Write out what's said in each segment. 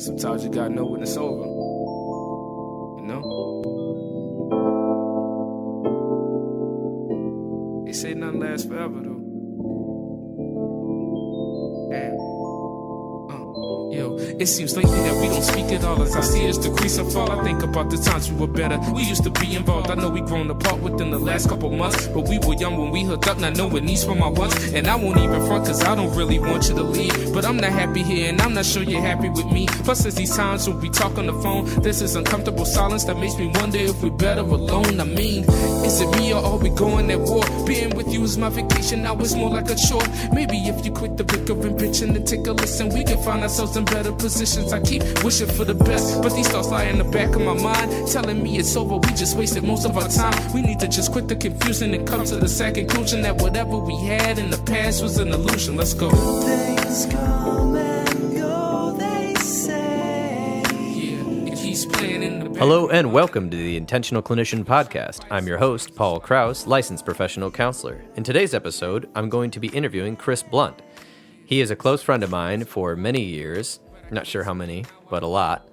Sometimes you gotta know when it's over. You know? They say nothing lasts forever, though. Yo, it seems lately that we don't speak at all. As I see us decrease and fall, I think about the times we were better. We used to be involved. I know we grown apart within the last couple months, but we were young when we hooked up, not knowing these for my ones. And I won't even front, cause I don't really want you to leave. But I'm not happy here, and I'm not sure you're happy with me. Plus there's these times when we talk on the phone, there's this uncomfortable silence that makes me wonder if we're better alone. I mean, is it me or are we going at war? Being with you is my vacation, now it's more like a chore. Maybe if you quit the bickering bitching and take a listen, we can find ourselves in better positions. I keep wishing for the best, but these thoughts lie in the back of my mind, telling me it's over, we just wasted most of our time. We need to just quit the confusion and come to the sad conclusion that whatever we had in the past was an illusion. Let's go. Things come and go, they say. Yeah, it keeps playing in the back. Hello and welcome to the Intentional Clinician Podcast. I'm your host, Paul Krauss, licensed professional counselor. In today's episode, I'm going to be interviewing Chris Blount. He is a close friend of mine for many years, not sure how many, but a lot.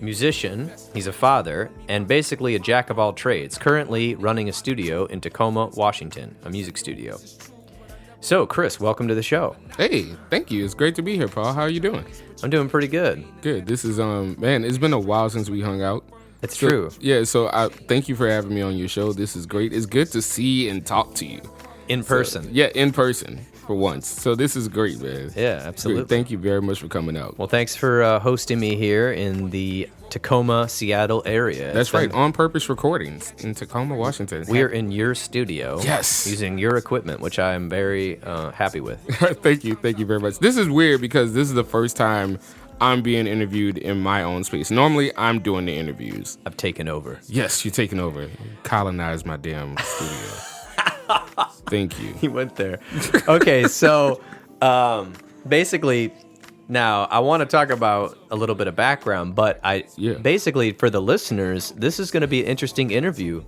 Musician, he's a father, and basically a jack of all trades, currently running a studio in Tacoma, Washington, a music studio. So, Chris, welcome to the show. Hey, thank you. It's great to be here, Paul. How are you doing? I'm doing pretty good. Good. This is, man, it's been a while since we hung out. It's true. Yeah, so thank you for having me on your show. This is great. It's good to see and talk to you. In person. Yeah, in person. For once. So this is great, man. Yeah, absolutely. Good. Thank you very much for coming out. Well, thanks for hosting me here in the Tacoma, Seattle area. That's right. On Purpose Recordings in Tacoma, Washington. We're in your studio. Yes. Using your equipment, which I am very happy with. Thank you. Thank you very much. This is weird because this is the first time I'm being interviewed in my own space. Normally, I'm doing the interviews. I've taken over. Yes, you're taking over. Colonize my damn studio. Thank you. He went there. Okay, so basically, now I want to talk about a little bit of background, but basically for the listeners, this is going to be an interesting interview.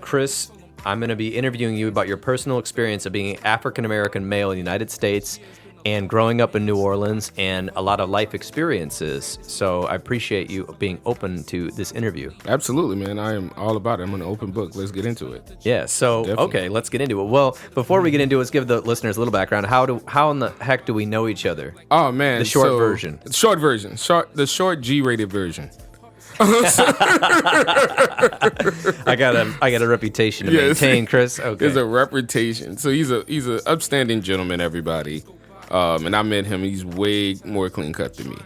Chris, I'm going to be interviewing you about your personal experience of being an African-American male in the United States and growing up in New Orleans and a lot of life experiences. So I appreciate you being open to this interview. Absolutely, man. I am all about it. I'm an open book. Let's get into it. Yeah, so, Definitely. Okay, let's get into it. Well, before we get into it, let's give the listeners a little background. How in the heck do we know each other? Oh, man. The short version. Short version. The short G-rated version. I got a reputation to maintain, Chris. Okay. There's a reputation. So he's a upstanding gentleman, everybody. And I met him. He's way more clean cut than me,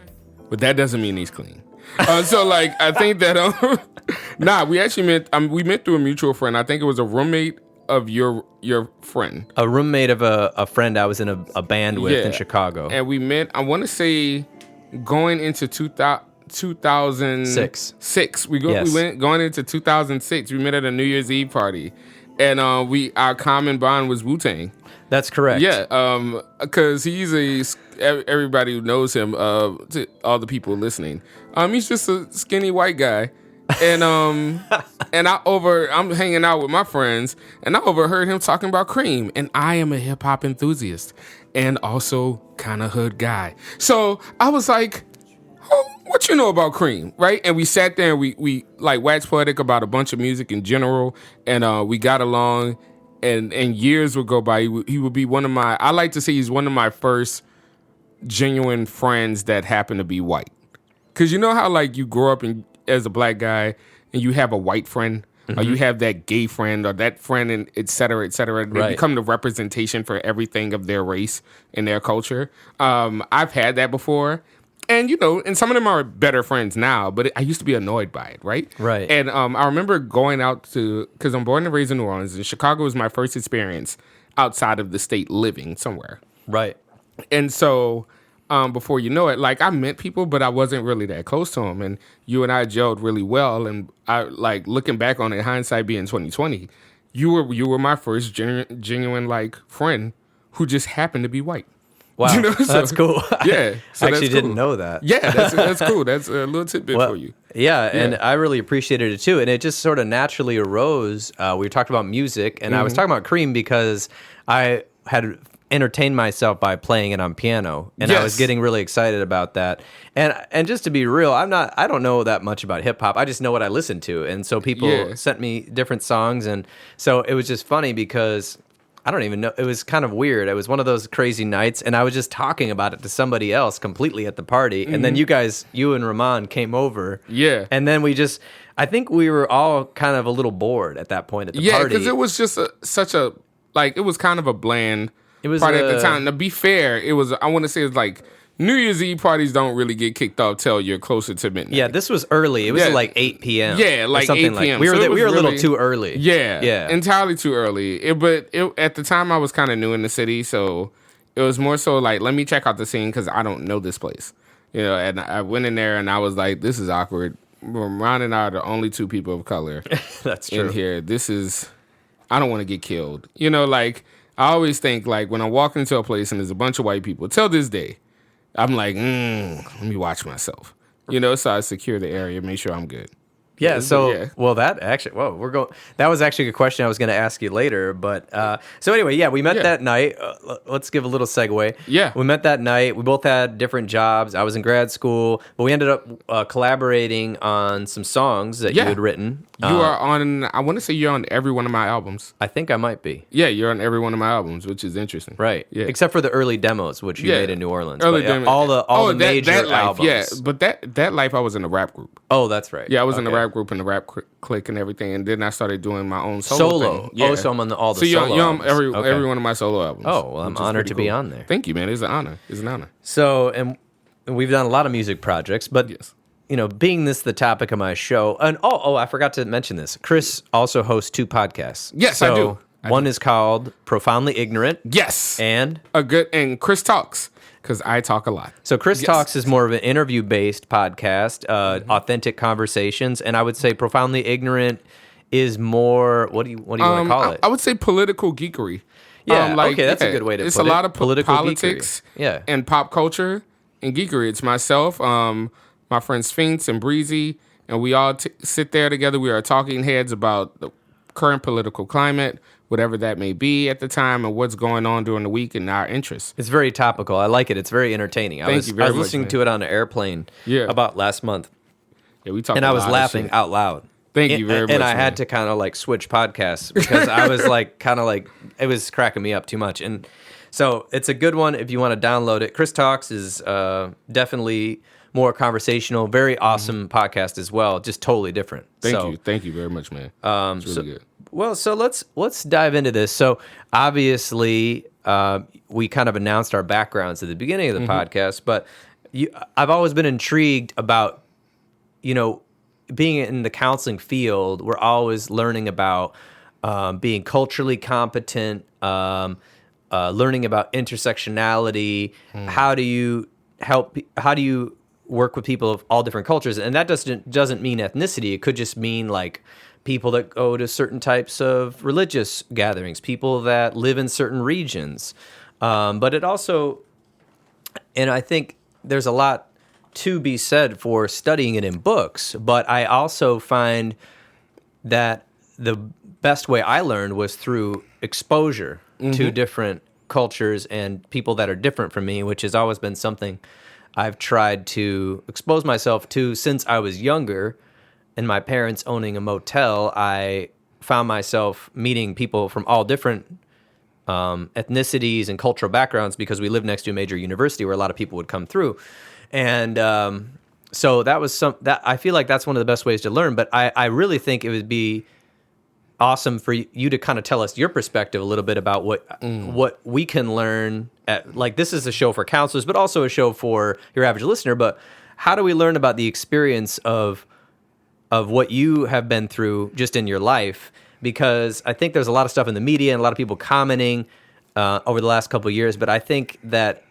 but that doesn't mean he's clean. So like I think that we actually met. We met through a mutual friend. I think it was a roommate of your friend. A roommate of a friend I was in a band with in Chicago. And we met. I want to say going into 2006. We went going into 2006. We met at a New Year's Eve party, and our common bond was Wu-Tang. That's correct. Yeah, because he's everybody who knows him, to all the people listening, he's just a skinny white guy, and I'm hanging out with my friends, and I overheard him talking about Cream, and I am a hip hop enthusiast, and also kind of hood guy, so I was like, oh, what you know about Cream, right? And we sat there and we like waxed poetic about a bunch of music in general, and we got along. And years would go by. He would be I like to say he's one of my first genuine friends that happen to be white. Because you know how like you grow up as a black guy and you have a white friend, or you have that gay friend or that friend, and et cetera, et cetera. They become the representation for everything of their race and their culture. I've had that before. And, and some of them are better friends now, but I used to be annoyed by it, right? Right. And I remember going out because I'm born and raised in New Orleans, and Chicago was my first experience outside of the state living somewhere. Right. And so before you know it, like I met people, but I wasn't really that close to them. And you and I gelled really well. And I like looking back on it, hindsight being 2020, you were my first genuine like friend who just happened to be white. Wow, that's cool. Yeah. So I actually didn't know that. Yeah, that's cool. That's a little tidbit for you. Yeah, and I really appreciated it too. And it just sort of naturally arose. We talked about music, and I was talking about Cream because I had entertain myself by playing it on piano, and I was getting really excited about that. And just to be real, I don't know that much about hip hop. I just know what I listen to, and so people sent me different songs, and so it was just funny because I don't even know. It was kind of weird. It was one of those crazy nights, and I was just talking about it to somebody else completely at the party, and then you and Rahman came over, and then I think we were all kind of a little bored at that point at the party. Yeah, because it was just it was kind of a bland party at the time. To be fair, it was, I want to say it's like New Year's Eve parties don't really get kicked off till you're closer to midnight. Yeah, this was early. It was like 8 p.m. Yeah, like 8 p.m. Like. We were a little too early. Yeah, entirely too early. But at the time, I was kind of new in the city, so it was more so like, let me check out the scene because I don't know this place. And I went in there and I was like, this is awkward. Ron and I are the only two people of color That's true. in here. I don't want to get killed. Like, I always think, like, when I walk into a place and there's a bunch of white people, till this day, I'm like, let me watch myself. So I secure the area, make sure I'm good. Yeah, well, that was actually a question I was going to ask you later, but, so anyway, we met that night. Let's give a little segue. Yeah. We met that night. We both had different jobs. I was in grad school, but we ended up collaborating on some songs that you had written. You are on, I want to say you're on every one of my albums. I think I might be. Yeah, you're on every one of my albums, which is interesting. Right. Yeah. Except for the early demos, which you made in New Orleans. Early demos. All the major that life, albums. Yeah, but that life I was in a rap group. Oh, that's right. Yeah, I was in the rap group and the rap clique and everything, and then I started doing my own solo thing. Yeah. Oh, so I'm on all the solo you're albums. on every one of my solo albums. Oh, well, I'm honored to be on there. Thank you, man. It's an honor. It's an honor. So, and we've done a lot of music projects, but being this the topic of my show, and I forgot to mention this. Chris also hosts 2 podcasts. Yes, I do. One is called Profoundly Ignorant. Yes, and Chris Talks. Because I talk a lot. So Chris Talks is more of an interview-based podcast, authentic conversations, and I would say Profoundly Ignorant is more. What do you want to call it? I would say political geekery. Yeah, okay, that's a good way to put it. It's a lot of political politics, geekery. And pop culture and geekery. It's myself, my friend Sphinx and Breezy, and we all sit there together. We are talking heads about the current political climate, whatever that may be at the time, and what's going on during the week and our interests. It's very topical. I like it. It's very entertaining. I was listening to it on an airplane about last month. Yeah, we talked, and I was laughing out loud. Thank you very much. And I had to kind of like switch podcasts because I was like it was cracking me up too much. And so it's a good one if you want to download it. Chris Talks is definitely more conversational, very awesome podcast as well, just totally different. Thank you very much, man. It's really good. Well, so let's dive into this. So obviously, we kind of announced our backgrounds at the beginning of the podcast, but I've always been intrigued about, being in the counseling field. We're always learning about being culturally competent, learning about intersectionality. How do you work with people of all different cultures? And that doesn't mean ethnicity. It could just mean like people that go to certain types of religious gatherings, people that live in certain regions. But it also, and I think there's a lot to be said for studying it in books, but I also find that the best way I learned was through exposure to different cultures and people that are different from me, which has always been something I've tried to expose myself to since I was younger. And my parents owning a motel, I found myself meeting people from all different ethnicities and cultural backgrounds because we lived next to a major university where a lot of people would come through. And so that was that I feel like that's one of the best ways to learn. But I really think it would be awesome for you to kind of tell us your perspective a little bit about what we can learn. Like, this is a show for counselors, but also a show for your average listener. But how do we learn about the experience of what you have been through just in your life? Because I think there's a lot of stuff in the media and a lot of people commenting over the last couple of years. But I think that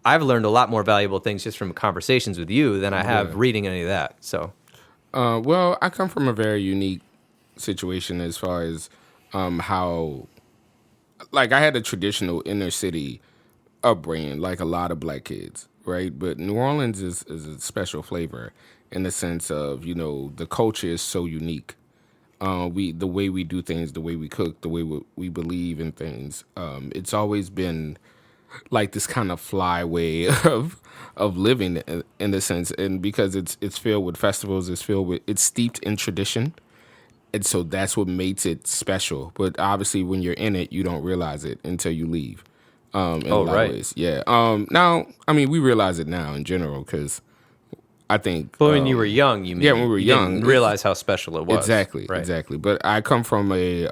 I've learned a lot more valuable things just from conversations with you than I have reading any of that. So, well, I come from a very unique situation as far as how, like, I had a traditional inner city upbringing, like a lot of black kids, right? But New Orleans is a special flavor in the sense of, the culture is so unique. The way we do things, the way we cook, the way we believe in things. It's always been like this kind of fly way of living in a sense, and because it's filled with festivals, it's steeped in tradition, and so that's what makes it special. But obviously, when you're in it, you don't realize it until you leave. In a lot of ways. Yeah. Now, I mean, we realize it now in general because I think. But when you were young, you mean? Yeah, when we were young, didn't realize how special it was. Exactly. Right. Exactly. But I come from a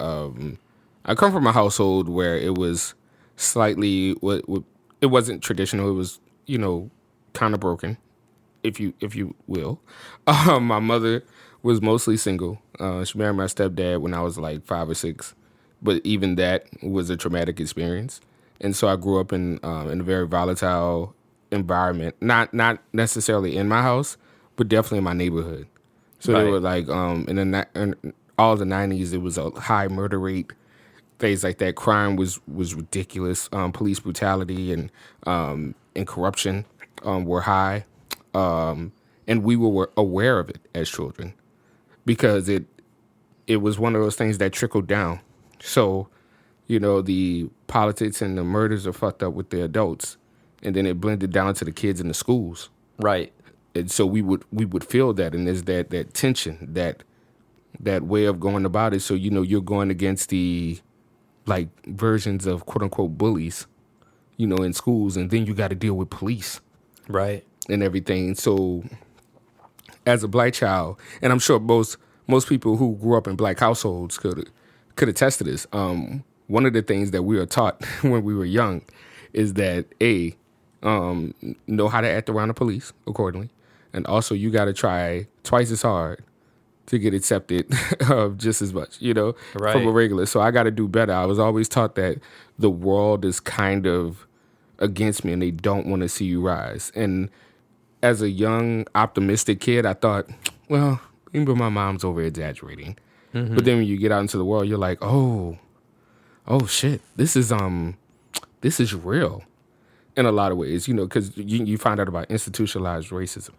household where it was slightly it wasn't traditional. It was, kind of broken, if you will. My mother was mostly single. She married my stepdad when I was like 5 or 6, but even that was a traumatic experience. And so I grew up in a very volatile environment, not necessarily in my house, but definitely in my neighborhood. So they were like in all the 90s, it was a high murder rate, things like that. Crime was ridiculous. Police brutality and corruption were high, and we were aware of it as children because it was one of those things that trickled down. So, the politics and the murders are fucked up with the adults, and then it blended down to the kids in the schools. Right. And so we would feel that, and there's that tension, that way of going about it. So, you're going against the like versions of quote unquote bullies, in schools, and then you got to deal with police. Right. And everything. So as a black child, and I'm sure most people who grew up in black households could attest to this. One of the things that we were taught when we were young is that know how to act around the police accordingly. And also you got to try twice as hard to get accepted just as much, from a regular. So I got to do better. I was always taught that the world is kind of against me and they don't want to see you rise. And as a young, optimistic kid, I thought, well, maybe my mom's over exaggerating. Mm-hmm. But then when you get out into the world, you're like, oh shit, this is real in a lot of ways, because you find out about institutionalized racism,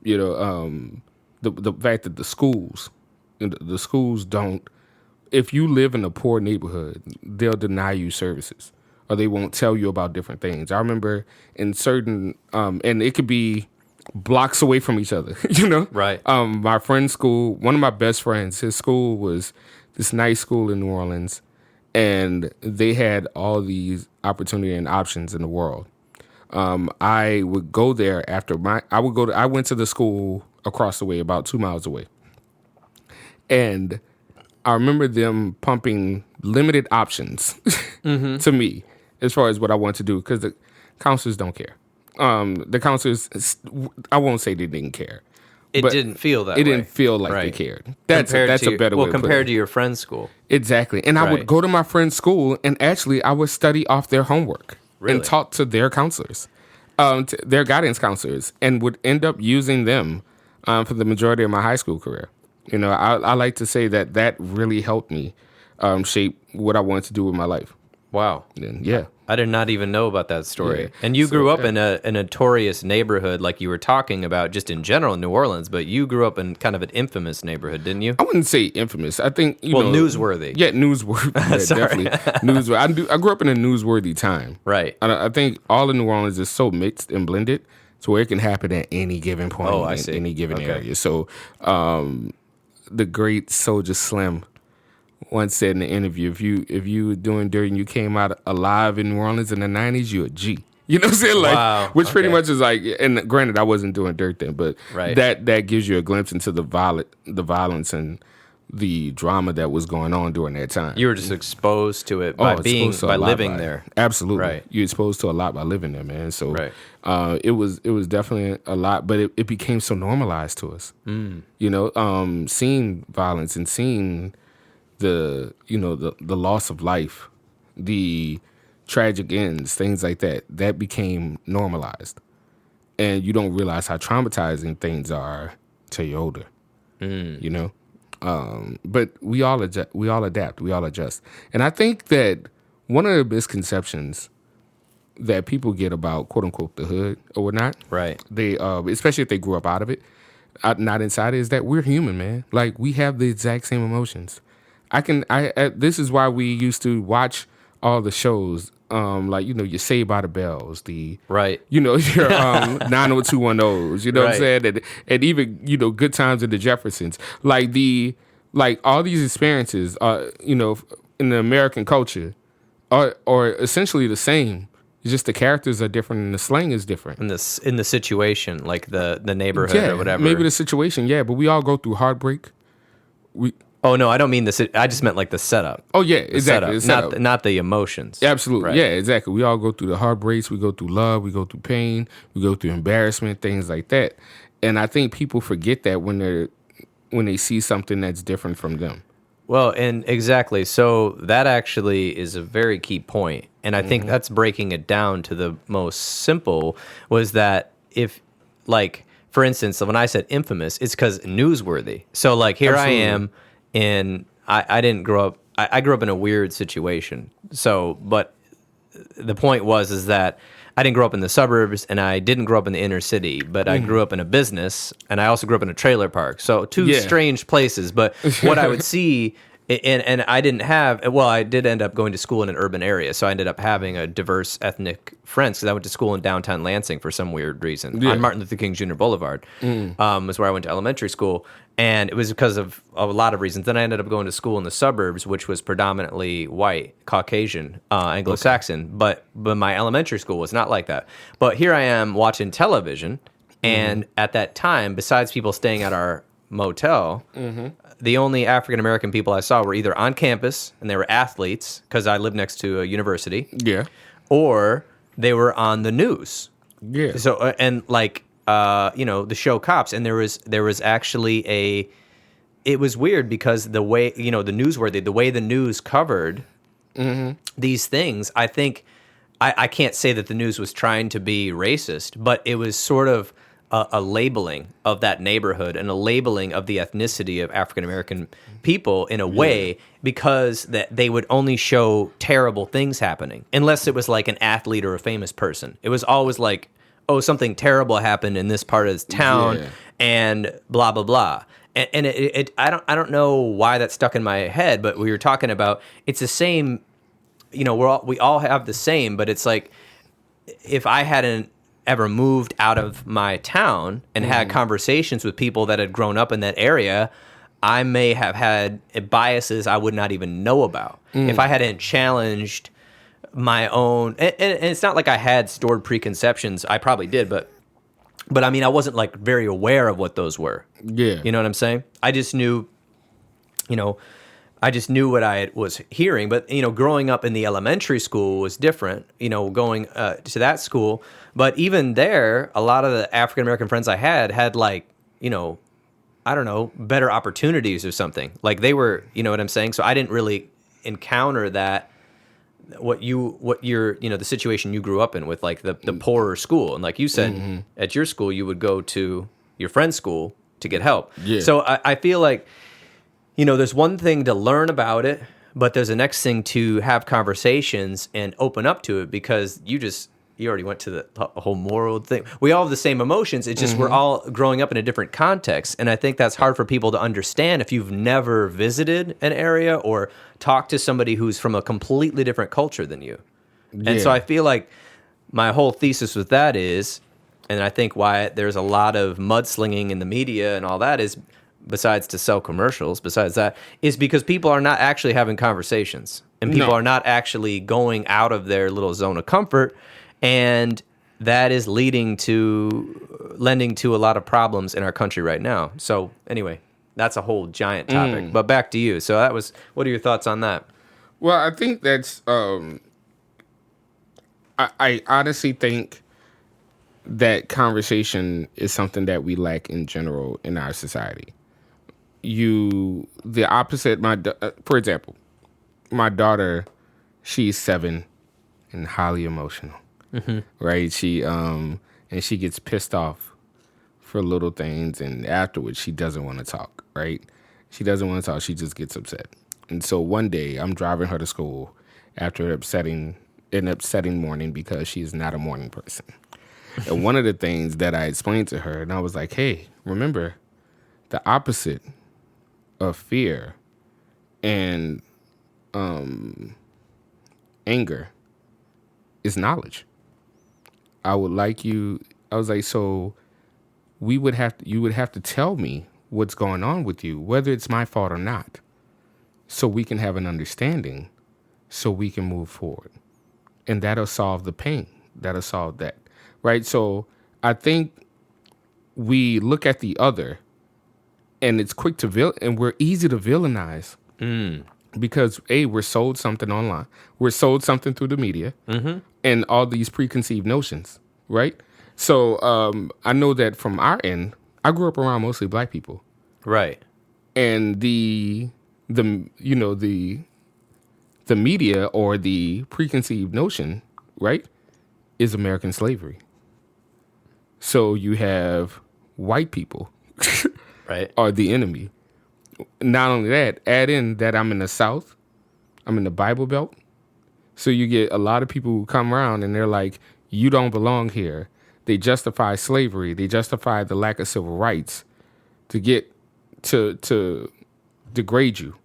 the fact that the schools don't, if you live in a poor neighborhood, they'll deny you services or they won't tell you about different things. I remember in certain, and it could be blocks away from each other, Right. My friend's school, one of my best friends, his school was this nice school in New Orleans, and they had all these opportunity and options in the world. I would go there I went to the school across the way, about 2 miles away. And I remember them pumping limited options to me as far as what I want to do, because the counselors don't care. The counselors, I won't say they didn't care. It didn't feel that way. It didn't feel like they cared. That's a better way to put it. Compared to your friend's school. Exactly. And I would go to my friend's school, and actually I would study off their homework and talk to their counselors, to their guidance counselors, and would end up using them for the majority of my high school career. I like to say that really helped me shape what I wanted to do with my life. Wow. And yeah. I did not even know about that story. Yeah. And you grew up in a notorious neighborhood, like you were talking about just in general in New Orleans, but you grew up in kind of an infamous neighborhood, didn't you? I wouldn't say infamous. I think, newsworthy. Yeah, newsworthy. Yeah, definitely. Newsworthy. I grew up in a newsworthy time. Right. I think all of New Orleans is so mixed and blended, so it can happen at any given point in any given area. So the great Soulja Slim once said in the interview, if you were doing dirt and you came out alive in New Orleans in the 90s, you a G. You know what I'm saying? Like, which pretty much is like, and granted, I wasn't doing dirt then, but that gives you a glimpse into the violence and the drama that was going on during that time. You were just exposed to it by living there. Absolutely. Right. You're exposed to a lot by living there, man. So it was definitely a lot, but it became so normalized to us. Seeing violence and seeing the loss of life, the tragic ends, things like that became normalized. And you don't realize how traumatizing things are till you're older, but we all adapt, we all adjust. And I think that one of the misconceptions that people get about quote unquote the hood or whatnot, they especially if they grew up out of it, not inside it, is that we're human, man. Like, we have the exact same emotions. This is why we used to watch all the shows, like, you know, your Saved by the Bells, right, you know, your 90210s, you know what I'm Right. saying, and even, you know, Good Times at the Jeffersons, like all these experiences, you know, in the American culture, are essentially the same. It's just the characters are different and the slang is different. in the situation, like the neighborhood or whatever. Maybe the situation, but we all go through heartbreak. Oh no, I don't mean this. I just meant like the setup. Oh yeah, The exactly. setup, not the emotions. Absolutely. Right. Yeah, exactly. We all go through the heartbreaks. We go through love. We go through pain. We go through embarrassment, things like that. And I think people forget that when they see something that's different from them. Well, and exactly. So that actually is a very key point. And I think that's breaking it down to the most simple was that if, like, for instance, when I said infamous, it's because newsworthy. So, like, here Absolutely. I am, and I didn't grow up, I grew up in a weird situation. So, but the point is that I didn't grow up in the suburbs and I didn't grow up in the inner city, but I grew up in a business and I also grew up in a trailer park. So two strange places, but what I would see, and I didn't have, well, I did end up going to school in an urban area. So I ended up having a diverse ethnic friends because I went to school in downtown Lansing for some weird reason on Martin Luther King Jr. Boulevard was where I went to elementary school. And it was because of a lot of reasons. Then I ended up going to school in the suburbs, which was predominantly white, Caucasian, Anglo-Saxon. But my elementary school was not like that. But here I am watching television, and at that time, besides people staying at our motel, the only African-American people I saw were either on campus, and they were athletes, because I lived next to a university, Yeah. or they were on the news. Yeah. So and like you know, the show Cops, and there was actually it was weird because the way, you know, the way the news covered these things, I think I can't say that the news was trying to be racist, but it was sort of a labeling of that neighborhood and a labeling of the ethnicity of African American people in a way, because that they would only show terrible things happening unless it was like an athlete or a famous person. It was always like, oh, something terrible happened in this part of this town, and blah blah blah. And I don't know why that stuck in my head, but we were talking about it's the same. You know, we all have the same, but it's like if I hadn't ever moved out of my town and had conversations with people that had grown up in that area, I may have had biases I would not even know about if I hadn't challenged my own. And it's not like I had stored preconceptions. I probably did, but I mean, I wasn't like very aware of what those were. Yeah. You know what I'm saying? I just knew, you know, what I was hearing. But, you know, growing up in the elementary school was different, you know, going to that school. But even there, a lot of the African-American friends I had like, you know, I don't know, better opportunities or something. Like they were, you know what I'm saying? So I didn't really encounter that, what your, you know, the situation you grew up in with like the poorer school. And like you said, at your school, you would go to your friend's school to get help. Yeah. So I feel like, you know, there's one thing to learn about it, but there's a next thing to have conversations and open up to it, because you already went to the whole moral thing. We all have the same emotions. It's just we're all growing up in a different context. And I think that's hard for people to understand if you've never visited an area or talked to somebody who's from a completely different culture than you. Yeah. And so I feel like my whole thesis with that is, and I think why there's a lot of mudslinging in the media and all that is, besides to sell commercials, besides that, is because people are not actually having conversations. And people are not actually going out of their little zone of comfort. And that is lending to a lot of problems in our country right now. So anyway, that's a whole giant topic. But back to you. So what are your thoughts on that? Well, I think that's, I honestly think that conversation is something that we lack in general in our society. The opposite, for example, my daughter, she's 7 and highly emotional. Right? She and she gets pissed off for little things, and afterwards she doesn't want to talk, right? She doesn't want to talk, she just gets upset. And so one day I'm driving her to school after an upsetting morning because she's not a morning person. And one of the things that I explained to her, and I was like, hey, remember, the opposite of fear and anger is knowledge. I was like, so you would have to tell me what's going on with you, whether it's my fault or not, so we can have an understanding, so we can move forward. And that'll solve the pain. That'll solve that. Right? So I think we look at the other, and it's quick to and we're easy to villainize. Because we're sold something online. We're sold something through the media and all these preconceived notions, right? So I know that from our end, I grew up around mostly black people. Right. And the media or the preconceived notion, right, is American slavery. So you have white people right, are the enemy. Not only that, add in that I'm in the South, I'm in the Bible Belt. So you get a lot of people who come around and they're like, you don't belong here. They justify slavery. They justify the lack of civil rights to get to degrade you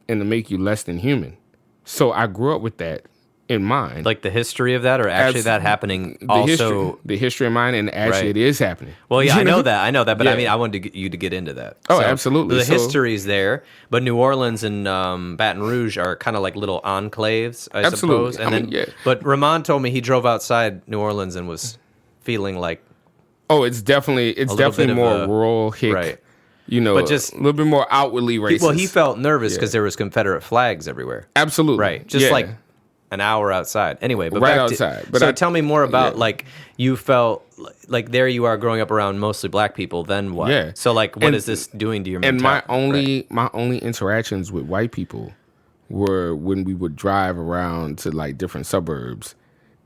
and to make you less than human. So I grew up with that in mind. Like the history of that, or actually that happening also? The history of mine, and actually it is happening. Well, yeah, I know that, but yeah. I mean, I wanted you to get into that. Oh, so absolutely. The history's there, but New Orleans and Baton Rouge are kind of like little enclaves, I suppose. And but Ramon told me he drove outside New Orleans and was feeling like... Oh, it's definitely more rural, hick, right. But just a little bit more outwardly racist. Well, he felt nervous because there was Confederate flags everywhere. Absolutely. Right. Just like an hour outside. Anyway, but right outside. So tell me more about like you felt like there you are growing up around mostly black people. Then what? Yeah. So like, what is this doing to your mentality? And my only interactions with white people were when we would drive around to like different suburbs,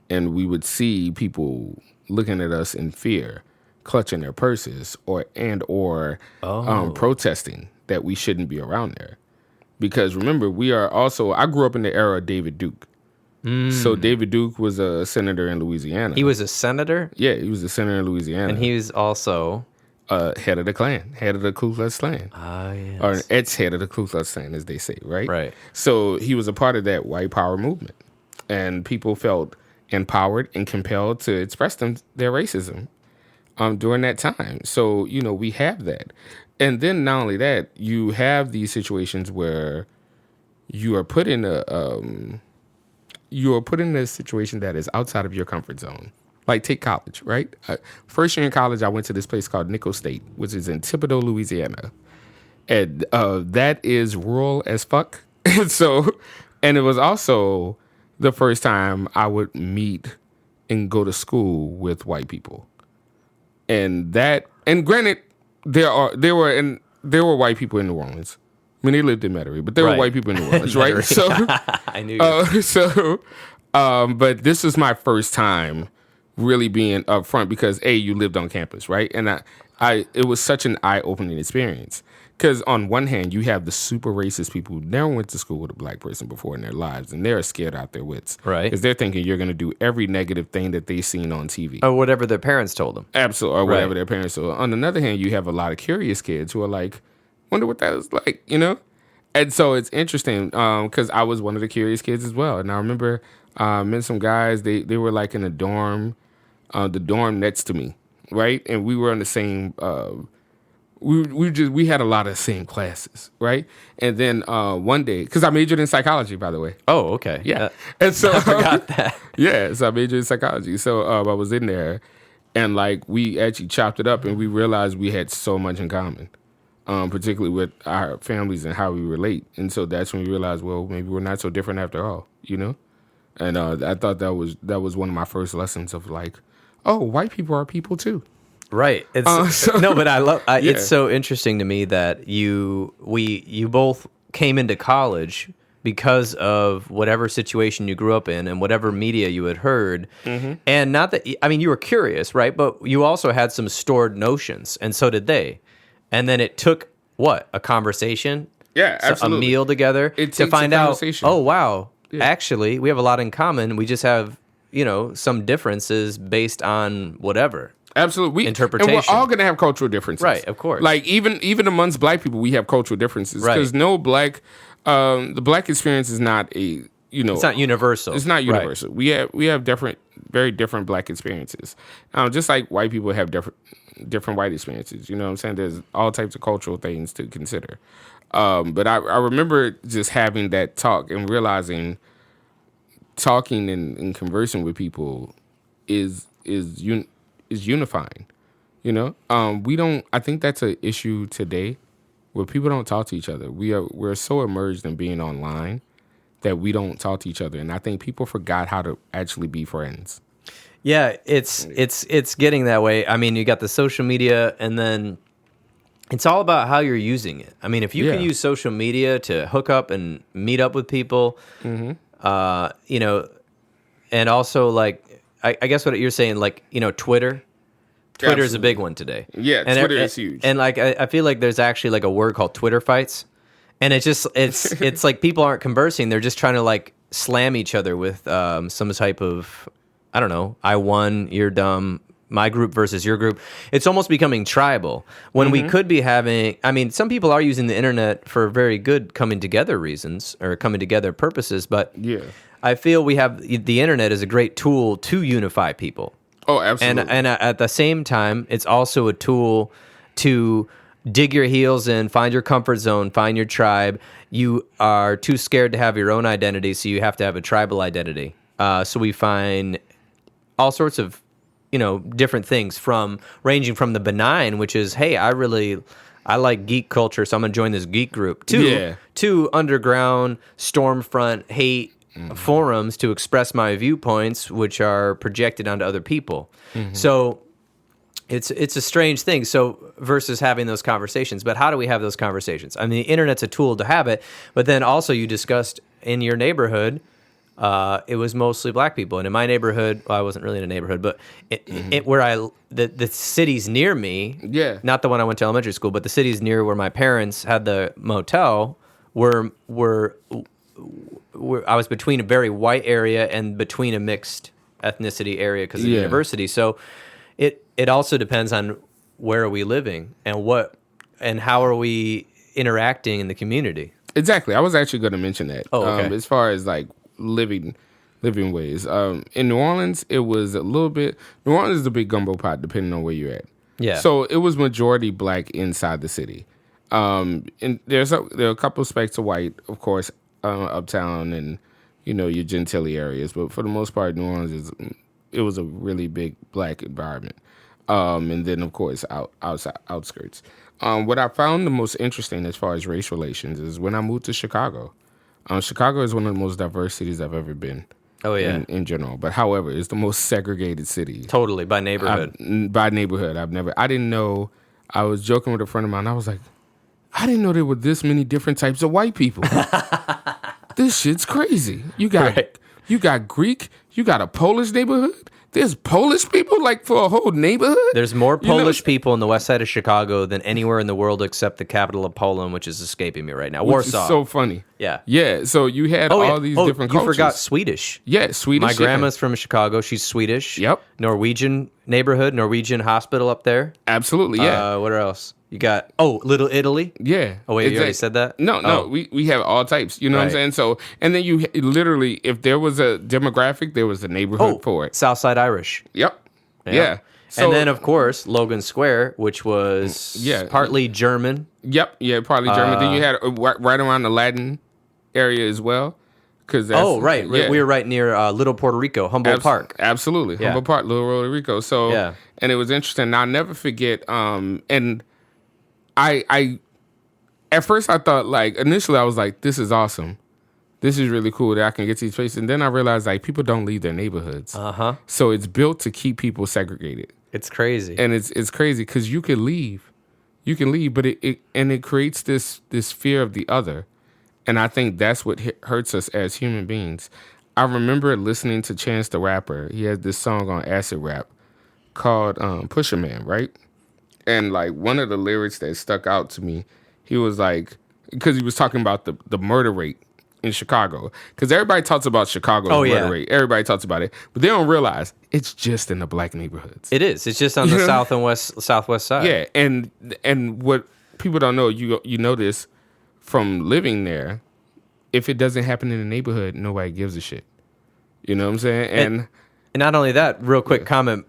and we would see people looking at us in fear, clutching their purses, or protesting that we shouldn't be around there. Because remember, I grew up in the era of David Duke. So David Duke was a senator in Louisiana. He was a senator? Yeah, he was a senator in Louisiana. And he was also... head of the Klan, head of the Ku Klux Klan. Ah, yes. Or ex-head of the Ku Klux Klan, as they say, right? Right. So he was a part of that white power movement. And people felt empowered and compelled to express their racism during that time. So, we have that. And then not only that, you have these situations where you are put in a situation that is outside of your comfort zone. Like take college, right? First year in college, I went to this place called Nickel State, which is in Thibodaux, Louisiana. And that is rural as fuck. And it was also the first time I would meet and go to school with white people. And granted, there were white people in New Orleans. I mean, they lived in Metairie, but there were white people in New Orleans, right? So I knew you. But this was my first time really being upfront because you lived on campus, right? And it was such an eye-opening experience because on one hand you have the super racist people who never went to school with a black person before in their lives, and they're scared out their wits, right? Because they're thinking you're going to do every negative thing that they've seen on TV or whatever their parents told them, absolutely, or whatever their parents told them. On the other hand, you have a lot of curious kids who are like, wonder what that is like, And so it's interesting because I was one of the curious kids as well. And I remember met some guys, they were like in a dorm, the dorm next to me, right? And we were on the same, we had a lot of the same classes, right? And then one day, because I majored in psychology, by the way. Oh, okay. Yeah. And so I forgot that. Yeah, so I majored in psychology. So I was in there and like we actually chopped it up and we realized we had so much in common. Particularly with our families and how we relate. And so that's when we realized, well, maybe we're not so different after all, And I thought that was one of my first lessons of like, oh, white people are people too. Right. No, but I love it's so interesting to me that you both came into college because of whatever situation you grew up in and whatever media you had heard. Mm-hmm. And not that, I mean, you were curious, right? But you also had some stored notions, and so did they. And then it took, a conversation? Yeah, absolutely. A meal together to find out, oh, wow, yeah. Actually, we have a lot in common. We just have, some differences based on whatever. Absolutely. Interpretation. And we're all going to have cultural differences. Right, of course. Like, even amongst black people, we have cultural differences. Because no black, the black experience is not it's not universal. It's not universal. Right. We have very different black experiences. Just like white people have different white experiences. You know what I'm saying? There's all types of cultural things to consider. But I remember just having that talk and realizing talking and conversing with people is unifying. I think that's an issue today where people don't talk to each other. We're so immersed in being online that we don't talk to each other. And I think people forgot how to actually be friends. Yeah, it's getting that way. I mean, you got the social media, and then it's all about how you're using it. I mean, if you can use social media to hook up and meet up with people, and also like, I guess what you're saying, like, Twitter. Twitter is a big one today. Yeah, and Twitter is huge. And like, I feel like there's actually like a word called Twitter fights, and it's like people aren't conversing; they're just trying to like slam each other with some type of, I don't know, I won, you're dumb, my group versus your group. It's almost becoming tribal when we could be having, I mean, some people are using the internet for very good coming together reasons or coming together purposes, but I feel we have the internet is a great tool to unify people. Oh, absolutely. And at the same time, it's also a tool to dig your heels in, find your comfort zone, find your tribe. You are too scared to have your own identity, so you have to have a tribal identity. So we find all sorts of, different things ranging from the benign, which is, hey, I like geek culture, so I'm going to join this geek group, to underground, stormfront, hate forums to express my viewpoints, which are projected onto other people. So it's a strange thing. So versus having those conversations, but how do we have those conversations? I mean, the internet's a tool to have it, but then also you discussed in your neighborhood, it was mostly black people, and in my neighborhood, well, I wasn't really in a neighborhood, but the cities near me, not the one I went to elementary school, but the cities near where my parents had the motel were I was between a very white area and between a mixed ethnicity area because of the university. So it also depends on where are we living and how are we interacting in the community. Exactly. I was actually going to mention that. Oh, okay. As far as like living ways. In New Orleans, it was a little bit. New Orleans is a big gumbo pot, depending on where you're at. Yeah. So it was majority black inside the city. And there are a couple of specks of white, of course, uptown and your Gentilly areas, but for the most part, New Orleans it was a really big black environment. And then of course outside outskirts. What I found the most interesting as far as race relations is when I moved to Chicago. Chicago is one of the most diverse cities I've ever been. Oh yeah, in general. But however, it's the most segregated city. Totally by neighborhood. I didn't know. I was joking with a friend of mine. I was like, I didn't know there were this many different types of white people. This shit's crazy. You got Greek. You got a Polish neighborhood. There's Polish people like for a whole neighborhood. There's more Polish people in the west side of Chicago than anywhere in the world except the capital of Poland, which is escaping me right now. Warsaw. Is so funny. Yeah. Yeah. So you had all these different cultures. You forgot Swedish. Yeah, Swedish. My grandma's from Chicago. She's Swedish. Yep. Norwegian neighborhood, Norwegian hospital up there. Absolutely. Yeah. What else? You got Little Italy. Yeah. Oh wait, you already said that? No. We have all types. You know what I'm saying? So and then you literally, if there was a demographic, there was a neighborhood for it. Southside Irish. Yep. Yeah. So, and then of course Logan Square, which was partly German. Yep. Yeah, partly German. Then you had right around the Latin area as well. Right. Yeah. We were right near Little Puerto Rico, Humboldt Park. Absolutely. Yeah. Humboldt Park, Little Puerto Rico. So and it was interesting. I'll never forget. And I at first I thought initially I was like, this is awesome. This is really cool that I can get to these places. And then I realized people don't leave their neighborhoods. So it's built to keep people segregated. It's crazy. And it's crazy because you can leave, but it creates this fear of the other. And I think that's what hurts us as human beings. I remember listening to Chance the Rapper. He has this song on acid rap called Pusher Man, right? And one of the lyrics that stuck out to me, he was because he was talking about the murder rate in Chicago. Because everybody talks about Chicago's murder rate. Everybody talks about it. But they don't realize it's just in the black neighborhoods. It is. It's just on the south and southwest side. Yeah. And what people don't know, you know this from living there, if it doesn't happen in the neighborhood, nobody gives a shit. You know what I'm saying? And not only that, real quick comment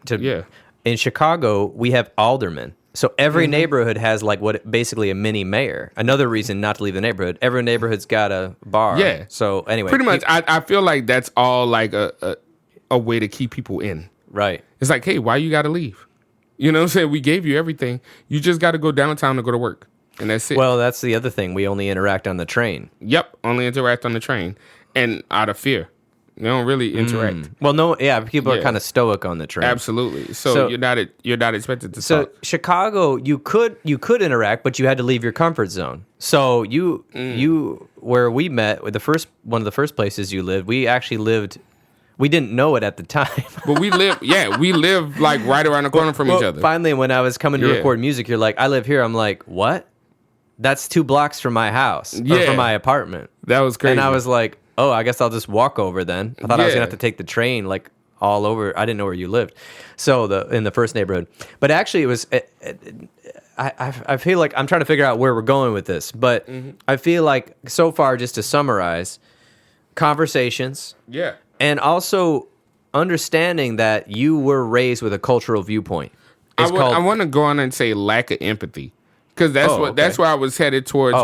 in Chicago, we have aldermen. So every neighborhood has like basically a mini mayor. Another reason not to leave the neighborhood. Every neighborhood's got a bar. Yeah. So anyway, pretty much, I feel like that's all like a way to keep people in. Right. It's like, hey, why you got to leave? You know what I'm saying? We gave you everything. You just got to go downtown to go to work. And that's it. Well, that's the other thing. We only interact on the train. Yep. Only interact on the train. And out of fear. They don't really interact. Well, no, people are kind of stoic on the train. Absolutely. So you're not expected to talk. So Chicago, you could interact, but you had to leave your comfort zone. So you where we met with one of the first places you lived, we actually lived. We didn't know it at the time, but we live like right around the corner from each other. Finally, when I was coming to record music, you're like, I live here. I'm like, what? That's 2 blocks from my house or from my apartment. That was crazy. And I was like, oh, I guess I'll just walk over then. I thought I was gonna have to take the train like all over. I didn't know where you lived. So in the first neighborhood, but actually it was. I feel like I'm trying to figure out where we're going with this, but I feel like so far, just to summarize, conversations. Yeah. And also understanding that you were raised with a cultural viewpoint. I want to go on and say lack of empathy, because that's where I was headed towards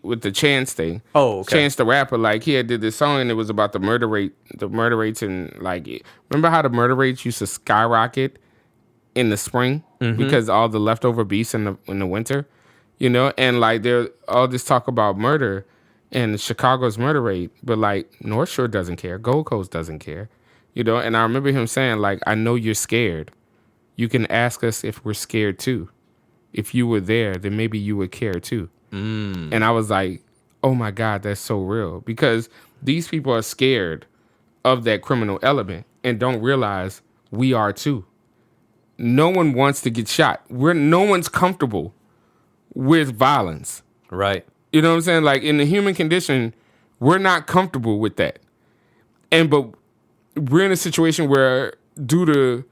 with the Chance thing. Oh, okay. Chance the rapper, like he had did this song and it was about the murder rates, and like remember how the murder rates used to skyrocket in the spring because all the leftover beefs in the winter, you know, and like there all this talk about murder. And Chicago's murder rate, but like North Shore doesn't care, Gold Coast doesn't care, you know. And I remember him saying, like, I know you're scared. You can ask us if we're scared too. If you were there, then maybe you would care too. And I was like, oh my God, that's so real, because these people are scared of that criminal element and don't realize we are too. No one wants to get shot. No one's comfortable with violence. Right. You know what I'm saying? Like, in the human condition, we're not comfortable with that. But we're in a situation where, due to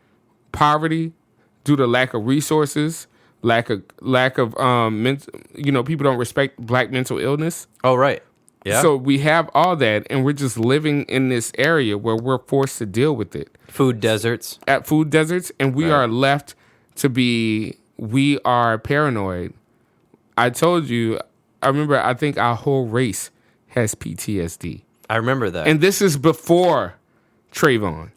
poverty, due to lack of resources, lack of people don't respect Black mental illness. Oh, right. Yeah. So we have all that, and we're just living in this area where we're forced to deal with it. Food deserts. And we are left to we are paranoid. I told you, I remember, I think our whole race has PTSD. I remember that. And this is before Trayvon.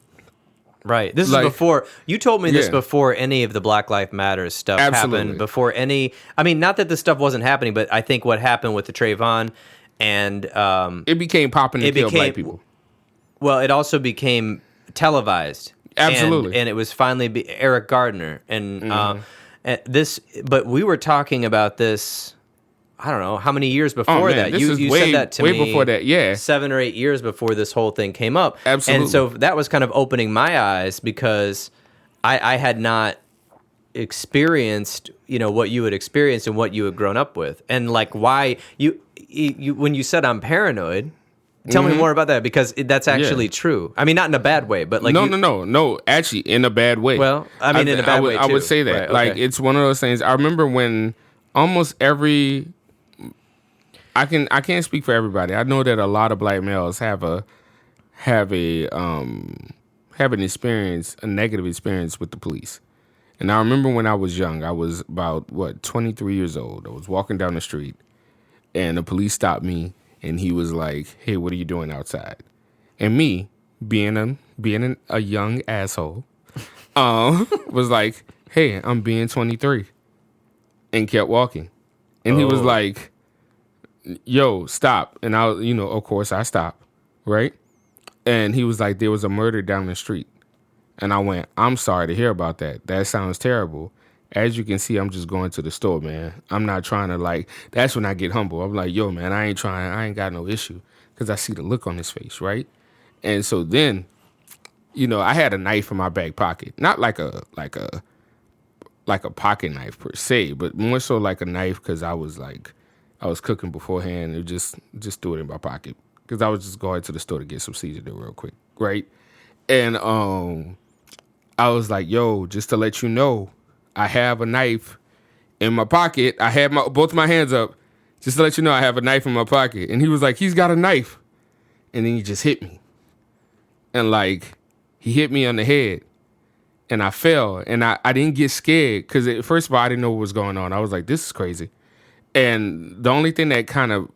Right. This is before, you told me this before any of the Black Lives Matter stuff happened. Before any, I mean, not that this stuff wasn't happening, but I think what happened with the Trayvon and... it became popping to kill Black people. Well, it also became televised. Absolutely. And it was finally Eric Gardner. And but we were talking about this... I don't know how many years before that. You said that to me way before that, yeah. 7 or 8 years before this whole thing came up. Absolutely. And so that was kind of opening my eyes, because I had not experienced, what you had experienced and what you had grown up with. And like why you when you said I'm paranoid, tell me more about that, because that's actually true. I mean, not in a bad way, but like No, actually in a bad way. Well, I mean, in a bad way too. I would say that. Right, like it's one of those things. I remember when almost every I can't speak for everybody. I know that a lot of Black males have an experience, a negative experience with the police. And I remember when I was young, I was about 23 years old. I was walking down the street, and the police stopped me, and he was like, "Hey, what are you doing outside?" And me, being a young asshole, was like, "Hey, I'm being 23," and kept walking. And he was like, "Yo, stop." And I, of course I stopped, right? And he was like, "There was a murder down the street." And I went, "I'm sorry to hear about that. That sounds terrible. As you can see, I'm just going to the store, man. I'm not trying to that's when I get humble. I'm like, yo, man, I ain't got no issue, because I see the look on his face, right? And so then, I had a knife in my back pocket. Not like a pocket knife per se, but more so like a knife, because I was cooking beforehand and just threw it in my pocket, because I was just going to the store to get some seasoning real quick, right? And I was like, yo, just to let you know, I have a knife in my pocket. I had both my hands up, Just to let you know, I have a knife in my pocket. And he was like, he's got a knife. And then he just hit me. And like, he hit me on the head. And I fell. And I didn't get scared. Because first of all, I didn't know what was going on. I was like, this is crazy. And the only thing that kind of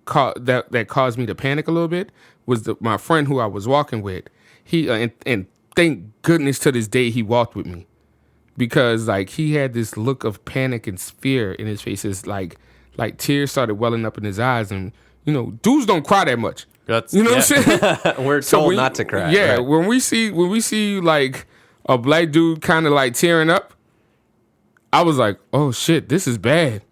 that caused me to panic a little bit was my friend who I was walking with. He and thank goodness to this day he walked with me. Because like he had this look of panic and fear in his face. It's like tears started welling up in his eyes, and dudes don't cry that much. What I'm saying? We're told not to cry. Yeah, right. when we see like a black dude kind of like tearing up, I was like, oh shit, this is bad.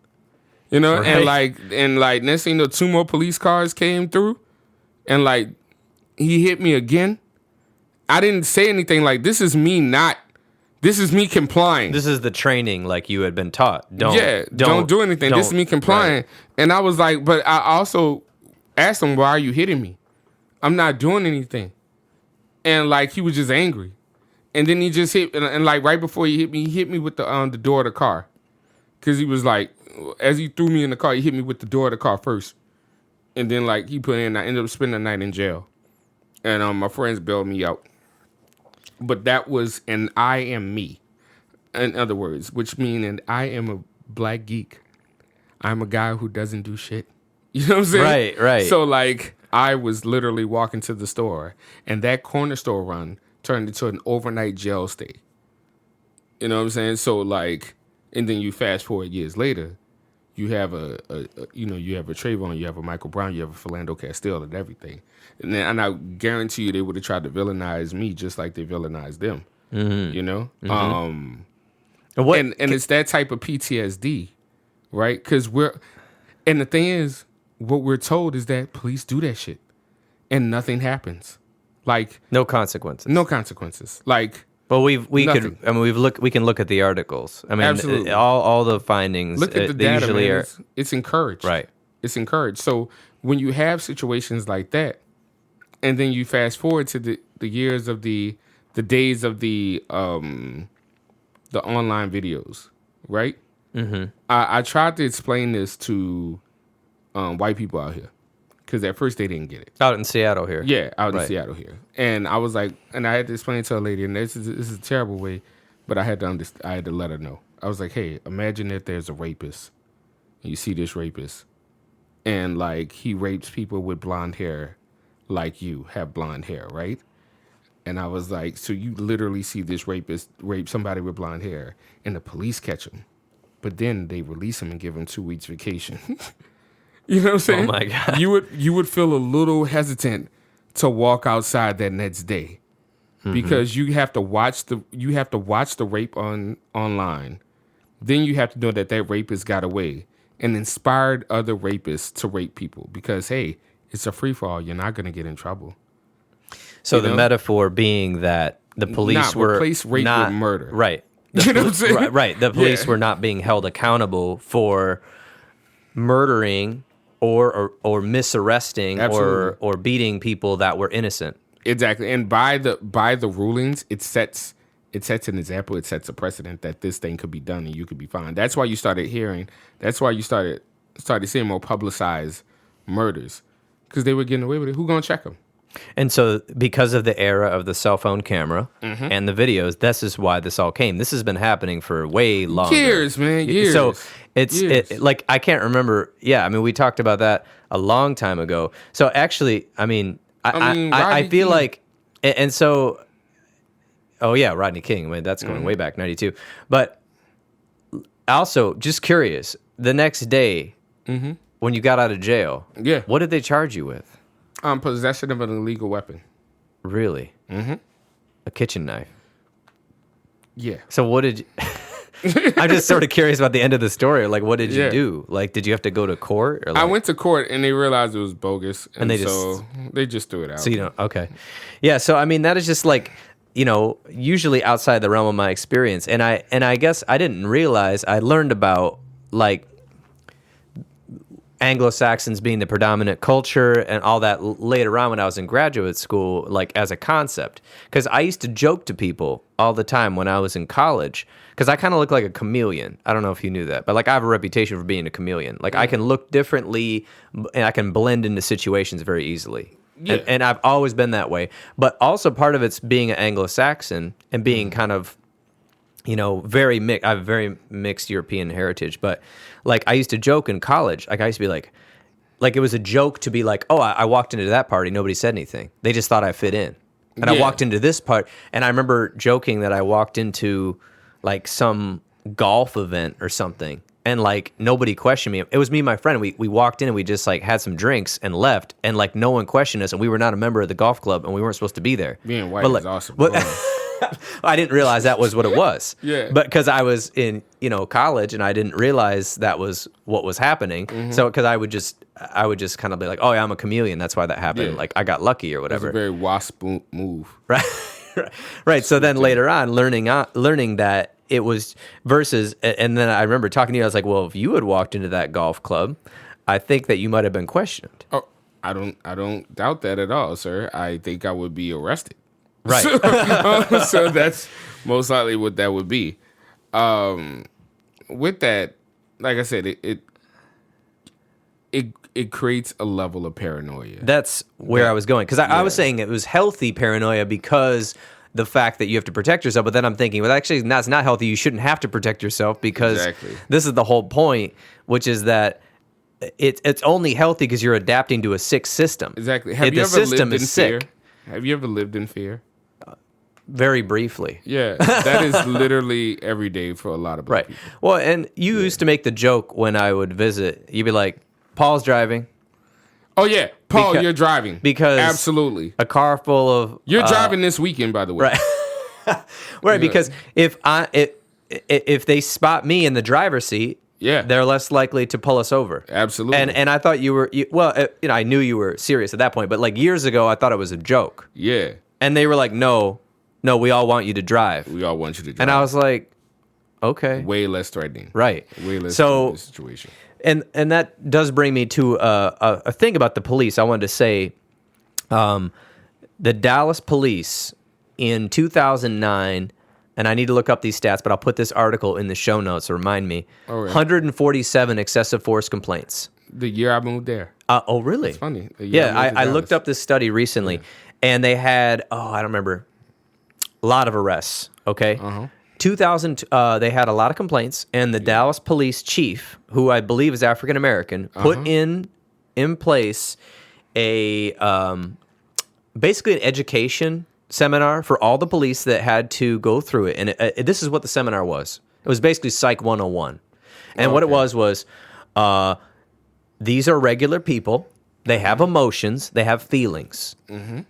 Right. and like next thing you know, 2 more police cars came through, and like he hit me again. I didn't say anything. Like this is me complying. This is the training like you had been taught. Don't do anything. This is me complying. Right. And I was like, but I also asked him, why are you hitting me? I'm not doing anything. And like he was just angry. And then he just hit, and like right before he hit me with the door of the car. Because he was like, as he threw me in the car, he hit me with the door of the car first. And then like he put in, I ended up spending the night in jail. And my friends bailed me out. But that was an I am me, in other words, which means and I am a black geek. I'm a guy who doesn't do shit. You know what I'm saying? Right. So like I was literally walking to the store, and that corner store run turned into an overnight jail stay. You know what I'm saying? So like, and then you fast forward years later, you have you have a Trayvon, you have a Michael Brown, you have a Philando Castile and everything. And I guarantee you they would have tried to villainize me just like they villainized them. Mm-hmm. Mm-hmm. And it's that type of PTSD, right? Because and the thing is, what we're told is that police do that shit and nothing happens. Like no consequences. Like, but we can look at the articles. I mean, absolutely. all the findings. Look at the data, usually man. It's encouraged. Right. It's encouraged. So when you have situations like that, and then you fast forward to the years of the days of the online videos, right? Mm-hmm. I tried to explain this to white people out here because at first they didn't get it. Out in Seattle here. Yeah, out in Seattle here. And I was like, and I had to explain to a lady, and this is a terrible way, but I had to let her know. I was like, hey, imagine if there's a rapist, and you see this rapist, and like he rapes people with blonde hair, like you have blonde hair, right? And I was like, so you literally see this rapist rape somebody with blonde hair, and the police catch him, but then they release him and give him 2 weeks vacation. You know what I'm saying? Oh my God. You would feel a little hesitant to walk outside that next day, because you have to watch the rape online. Then you have to know that rapist got away and inspired other rapists to rape people because hey, it's a free for all. You're not going to get in trouble. So the metaphor being that the police were replace rape with murder, right? You know what I'm saying? Right. The police were not being held accountable for murdering or misarresting or beating people that were innocent. Exactly. And by the rulings, it sets an example, it sets a precedent that this thing could be done and you could be fine. That's why you started seeing more publicized murders, because they were getting away with it. Who gonna check them? And so because of the era of the cell phone camera and the videos, this is why this all came. This has been happening for way longer. Years, man, years. So it's like, I can't remember. Yeah, I mean, we talked about that a long time ago. So actually, I feel like, and so, oh yeah, Rodney King. I mean, that's going way back, 92. But also, just curious, the next day when you got out of jail, what did they charge you with? Possession of an illegal weapon. Really? Mm-hmm. A kitchen knife. Yeah. So what did you... I'm just sort of curious about the end of the story. Like, what did you do? Like, did you have to go to court? Or like... I went to court and they realized it was bogus. And they just threw it out. So you don't... Okay. Yeah, so I mean, that is just like, usually outside the realm of my experience. And I guess I didn't realize, I learned about, like, Anglo-Saxons being the predominant culture and all that later on when I was in graduate school, like as a concept. Because I used to joke to people all the time when I was in college, because I kind of look like a chameleon. I don't know if you knew that, but like I have a reputation for being a chameleon. Like I can look differently and I can blend into situations very easily. Yeah. And I've always been that way. But also part of it's being an Anglo-Saxon and being kind of, you know, very mixed. I have very mixed European heritage, but like I used to joke in college. Like I used to be like it was a joke to be like, oh, I walked into that party, nobody said anything. They just thought I fit in. And I walked into this part, and I remember joking that I walked into like some golf event or something, and like nobody questioned me. It was me and my friend. We walked in and we just like had some drinks and left, and like no one questioned us, and we were not a member of the golf club, and we weren't supposed to be there. Being white is awesome. I didn't realize that was what it was. Yeah. But because I was in, you know, college and I didn't realize that was what was happening. Mm-hmm. So because I would just kind of be like, oh yeah, I'm a chameleon. That's why that happened. Yeah. Like I got lucky or whatever. It's a very wasp move. Right. Right. So then later on, learning that it was versus, and then I remember talking to you. I was like, well, if you had walked into that golf club, I think that you might have been questioned. Oh, I don't doubt that at all, sir. I think I would be arrested. Right. So that's most likely what that would be. With that, like I said, it creates a level of paranoia. That's where I was going. Because I was saying it was healthy paranoia because the fact that you have to protect yourself. But then I'm thinking, well, actually, that's not healthy. You shouldn't have to protect yourself because this is the whole point, which is that it's only healthy because you're adapting to a sick system. Exactly. Have you ever lived in fear? Have you ever lived in fear? Very briefly. Yeah, that is literally every day for a lot of black people. Well, and you used to make the joke when I would visit. You'd be like, Paul's driving. Oh, yeah. Paul, you're driving. Because absolutely. A car full of... You're driving this weekend, by the way. Right. Right, because if they spot me in the driver's seat, they're less likely to pull us over. Absolutely. And I thought you were... I knew you were serious at that point, but like years ago, I thought it was a joke. Yeah. And they were like, no, we all want you to drive. We all want you to drive. And I was like, okay. Way less threatening. Right. Way less threatening situation. And that does bring me to a thing about the police. I wanted to say the Dallas police in 2009, and I need to look up these stats, but I'll put this article in the show notes to remind me. Oh, right. 147 excessive force complaints. The year I moved there. Oh, really? It's funny. Yeah, I looked up this study recently, and they had, I don't remember, a lot of arrests, okay? 2000, they had a lot of complaints, and the Dallas police chief, who I believe is African American, put in place a basically an education seminar for all the police that had to go through it. And this is what the seminar was. It was basically Psych 101. And what it was these are regular people. They have emotions. They have feelings.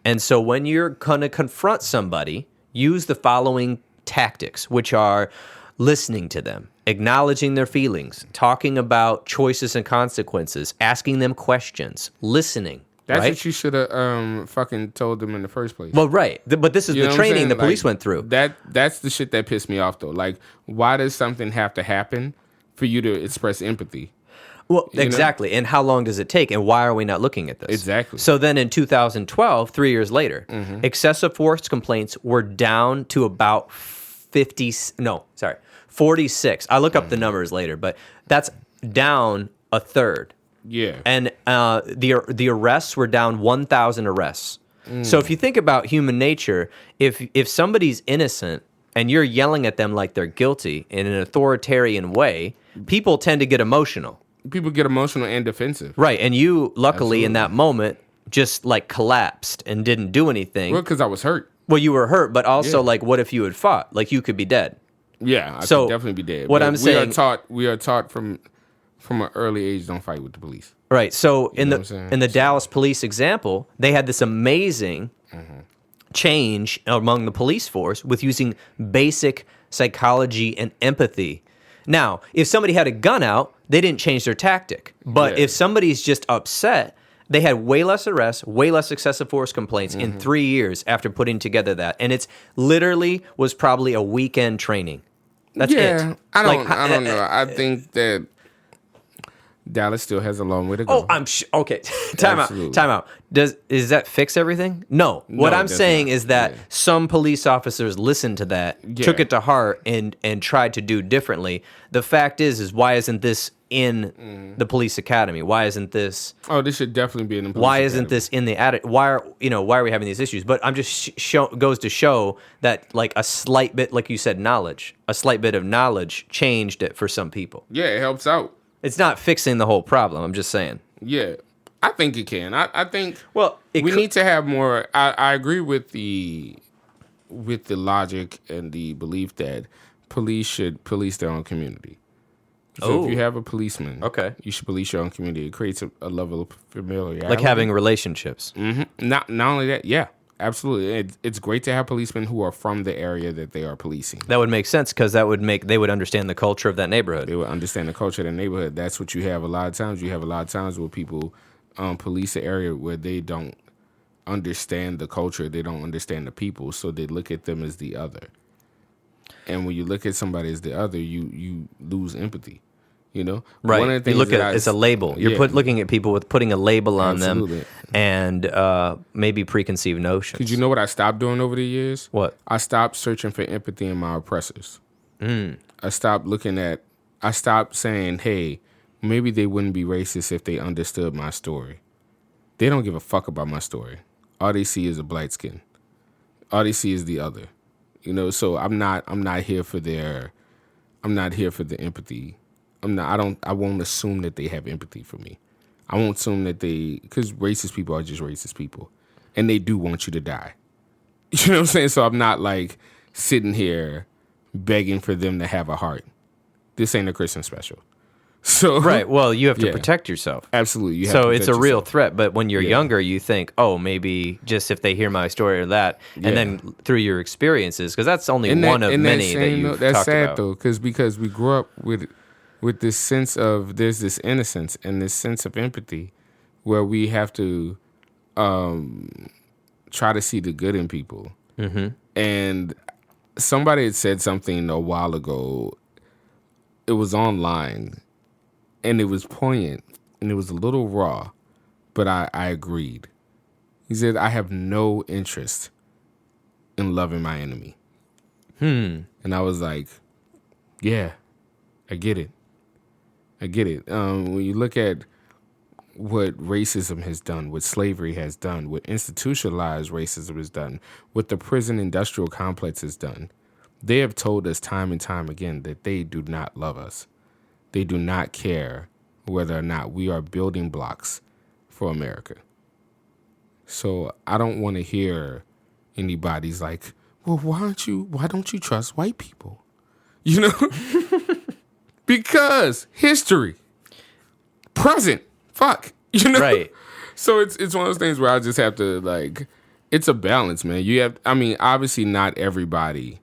And so when you're going to confront somebody, use the following tactics, which are listening to them, acknowledging their feelings, talking about choices and consequences, asking them questions, listening. That's right? what you should have fucking told them in the first place. Well, right. But this is the training the police went through. That's the shit that pissed me off, though. Like, why does something have to happen for you to express empathy? Well, exactly. And how long does it take? And why are we not looking at this? Exactly. So then in 2012, 3 years later, excessive force complaints were down to about 46. I look up the numbers later, but that's down a third. Yeah. And the arrests were down 1,000 arrests. So if you think about human nature, if somebody's innocent and you're yelling at them like they're guilty in an authoritarian way, people tend to get emotional. People get emotional and defensive. Right, and you, luckily, in that moment, just, like, collapsed and didn't do anything. Well, because I was hurt. Well, you were hurt, but also, like, what if you had fought? Like, you could be dead. Yeah, I could definitely be dead. What I'm saying... We are taught from an early age, don't fight with the police. Right, so in the Dallas police example, they had this amazing change among the police force with using basic psychology and empathy. Now, if somebody had a gun out, they didn't change their tactic. But if somebody's just upset, they had way less arrests, way less excessive force complaints in 3 years after putting together that. And it's literally was probably a weekend training. That's it. I don't know. I think that Dallas still has a long way to go. Oh, I'm okay. Time out. Is that fix everything? No. What I'm saying is that some police officers listened to that, took it to heart, and tried to do differently. The fact is why isn't this in the police academy? Why isn't this? Oh, this should definitely be in the police Why academy. isn't this in the why are we having these issues? But I'm just goes to show that like a slight bit, like you said, a slight bit of knowledge changed it for some people. Yeah, it helps out. It's not fixing the whole problem. I'm just saying. Yeah, I think it can. I think. Well, we need to have more. I agree with the logic and the belief that police should police their own community. So if you have a policeman, you should police your own community. It creates a level of familiarity, like having relationships. Mm-hmm. Not only that, yeah. Absolutely. It's great to have policemen who are from the area that they are policing. That would make sense because they would understand the culture of that neighborhood. They would understand the culture of the neighborhood. That's what you have a lot of times. You have a lot of times where people police an area where they don't understand the culture. They don't understand the people. So they look at them as the other. And when you look at somebody as the other, you lose empathy. You know, right? One of the things you look at it's a label. You're looking at people with putting a label on them, and maybe preconceived notions. Because you know what I stopped doing over the years? What? I stopped searching for empathy in my oppressors. I stopped saying, hey, maybe they wouldn't be racist if they understood my story. They don't give a fuck about my story. All they see is a black skin. All they see is the other. You know, so I'm not here for the empathy. I won't assume that they have empathy for me. I won't assume that because racist people are just racist people. And they do want you to die. You know what I'm saying? So I'm not like sitting here begging for them to have a heart. This ain't a Christian special. So right. Well, you have to protect yourself. Absolutely. You have so to it's a real yourself. threat. But when you're younger, you think, oh, maybe just if they hear my story or that, and then through your experiences, because that's only one of many that you've that's talked sad about. though, because we grew up with this sense of there's this innocence and this sense of empathy, where we have to try to see the good in people. Mm-hmm. And somebody had said something a while ago. It was online. And it was poignant, and it was a little raw, but I agreed. He said, I have no interest in loving my enemy. And I was like, yeah, I get it. When you look at what racism has done, what slavery has done, what institutionalized racism has done, what the prison industrial complex has done, they have told us time and time again that they do not love us. They do not care whether or not we are building blocks for America. So I don't want to hear anybody's like, well, why don't you trust white people? You know? Because history, present, fuck, you know? Right. So it's one of those things where I just have to like, it's a balance, man. Obviously not everybody,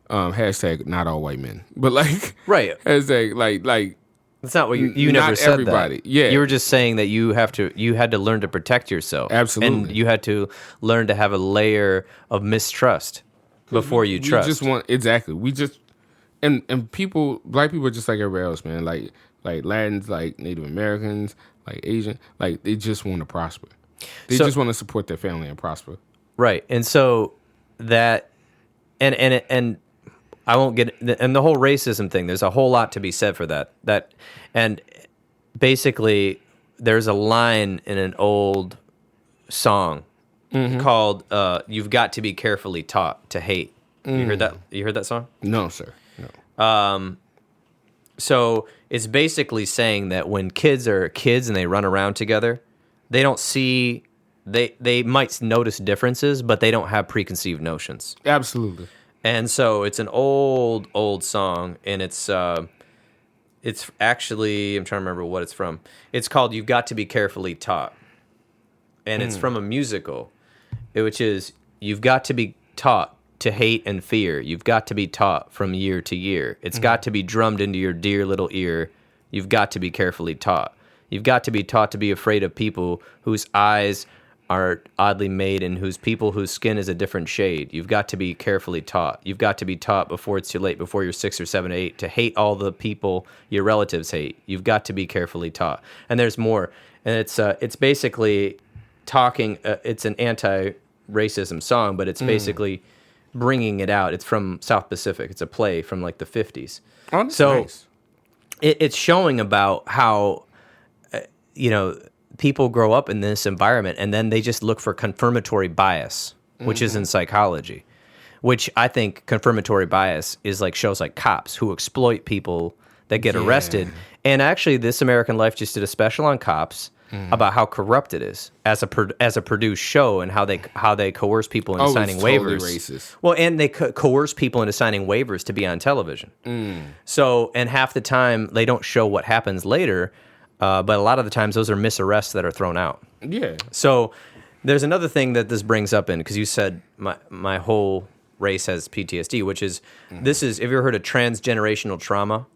hashtag not all white men, but like, right. Hashtag like, that's not what you never not said everybody. That. Yeah. You were just saying that you had to learn to protect yourself. Absolutely. And you had to learn to have a layer of mistrust before you trust. We just want and people, black people are just like everybody else, man. Like Latins, like Native Americans, like Asian, like they just want to prosper. They just want to support their family and prosper. Right. And so that and I won't get and the whole racism thing, there's a whole lot to be said for that. And basically there's a line in an old song called You've Got to Be Carefully Taught to Hate. You heard that song? No, sir. No. So it's basically saying that when kids are kids and they run around together, they don't see they might notice differences, but they don't have preconceived notions. Absolutely. And so it's an old song, and it's actually, I'm trying to remember what it's from. It's called You've Got to Be Carefully Taught. And it's from a musical, which is you've got to be taught to hate and fear. You've got to be taught from year to year. It's got to be drummed into your dear little ear. You've got to be carefully taught. You've got to be taught to be afraid of people whose eyes are oddly made and whose skin is a different shade. You've got to be carefully taught. You've got to be taught before it's too late, before you're 6 or 7 or 8, to hate all the people your relatives hate. You've got to be carefully taught. And there's more. And it's basically talking. It's an anti-racism song, but it's basically bringing it out. It's from South Pacific. It's a play from like the 50s. Oh, that's so nice. It's showing about how people grow up in this environment and then they just look for confirmatory bias, which is in psychology, which I think confirmatory bias is like shows like Cops, who exploit people that get arrested. And actually, This American Life just did a special on Cops about how corrupt it is as a produced show, and how they coerce people into signing waivers. Racist. Well, and they coerce people into signing waivers to be on television. So, and half the time they don't show what happens later. But a lot of the times those are misarrests that are thrown out. Yeah. So there's another thing that this brings up in, because you said my whole race has PTSD, which is, this is, have you ever heard of transgenerational trauma?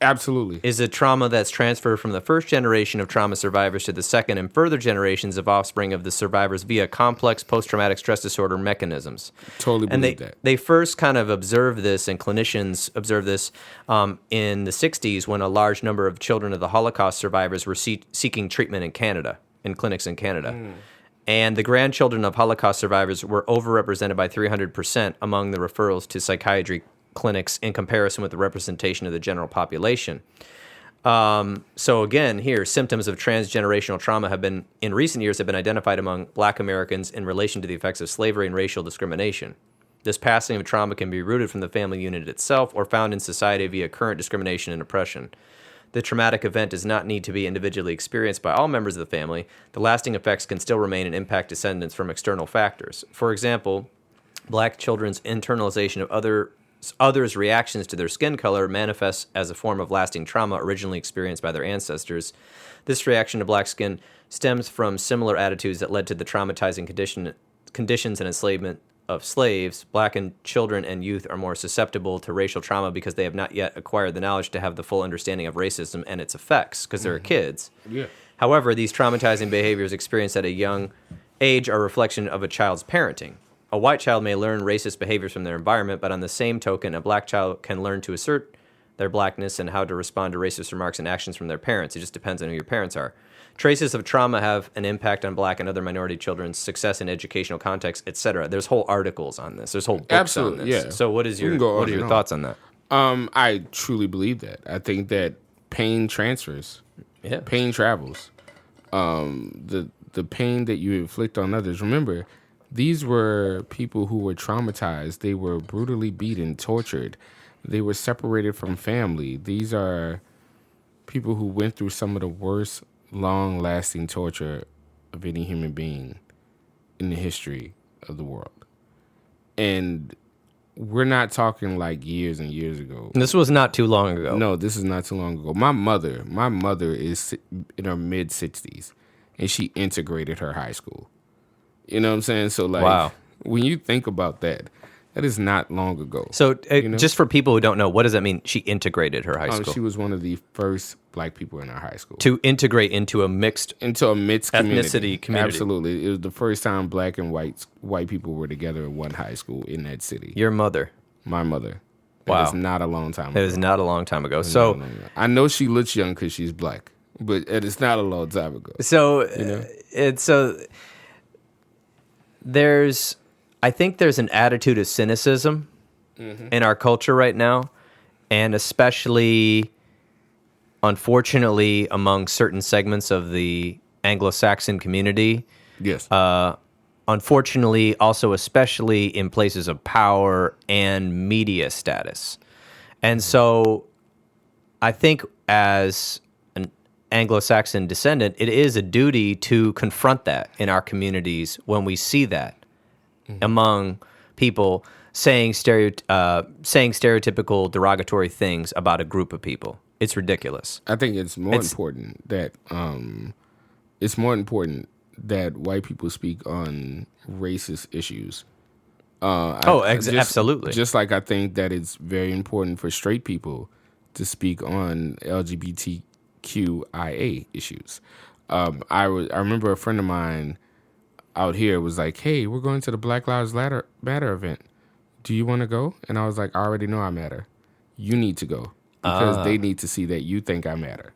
Absolutely. Is a trauma that's transferred from the first generation of trauma survivors to the second and further generations of offspring of the survivors via complex post-traumatic stress disorder mechanisms. Totally believe and that. They first kind of observed this, and clinicians observed this in the 60s, when a large number of children of the Holocaust survivors were seeking treatment in Canada, in clinics in Canada. And the grandchildren of Holocaust survivors were overrepresented by 300% among the referrals to psychiatry clinics in comparison with the representation of the general population. So again, here, symptoms of transgenerational trauma in recent years have been identified among Black Americans in relation to the effects of slavery and racial discrimination. This passing of trauma can be rooted from the family unit itself or found in society via current discrimination and oppression. The traumatic event does not need to be individually experienced by all members of the family. The lasting effects can still remain and impact descendants from external factors. For example, Black children's internalization of others' reactions to their skin color manifests as a form of lasting trauma originally experienced by their ancestors. This reaction to Black skin stems from similar attitudes that led to the traumatizing conditions and enslavement of slaves. Black children and youth are more susceptible to racial trauma because they have not yet acquired the knowledge to have the full understanding of racism and its effects, because they're kids. Yeah. However, these traumatizing behaviors experienced at a young age are a reflection of a child's parenting. A white child may learn racist behaviors from their environment, but on the same token, a Black child can learn to assert their Blackness and how to respond to racist remarks and actions from their parents. It just depends on who your parents are. Traces of trauma have an impact on Black and other minority children's success in educational contexts, etc. There's whole articles on this. There's whole books on this. Yeah. So what are your thoughts on that? I truly believe that. I think that pain transfers. Yeah. Pain travels. The pain that you inflict on others. Remember, these were people who were traumatized. They were brutally beaten, tortured. They were separated from family. These are people who went through some of the worst, long-lasting torture of any human being in the history of the world. And we're not talking like years and years ago. This was not too long ago. No, this is not too long ago. My mother is in her mid-60s, and she integrated her high school. You know what I'm saying? So, like, wow. When you think about that, that is not long ago. So, just for people who don't know, what does that mean? She integrated her high school. She was one of the first Black people in our high school to integrate into a mixed ethnicity community. Absolutely, it was the first time Black and white people were together in one high school in that city. Your mother, my mother. Wow, that is not a long time ago. It was not a long time ago. So I know she looks young because she's Black, but it's not a long time ago. So I think there's an attitude of cynicism in our culture right now, and especially, unfortunately, among certain segments of the Anglo-Saxon community. Yes. Unfortunately, also especially in places of power and media status. And so I think as an Anglo-Saxon descendant, it is a duty to confront that in our communities when we see that among people saying stereotypical derogatory things about a group of people. It's ridiculous. I think it's more important that white people speak on racist issues. Absolutely. Just like I think that it's very important for straight people to speak on LGBTQIA issues. I remember a friend of mine out here was like, hey, we're going to the Black Lives Matter event. Do you want to go? And I was like, I already know I matter. You need to go because they need to see that you think I matter.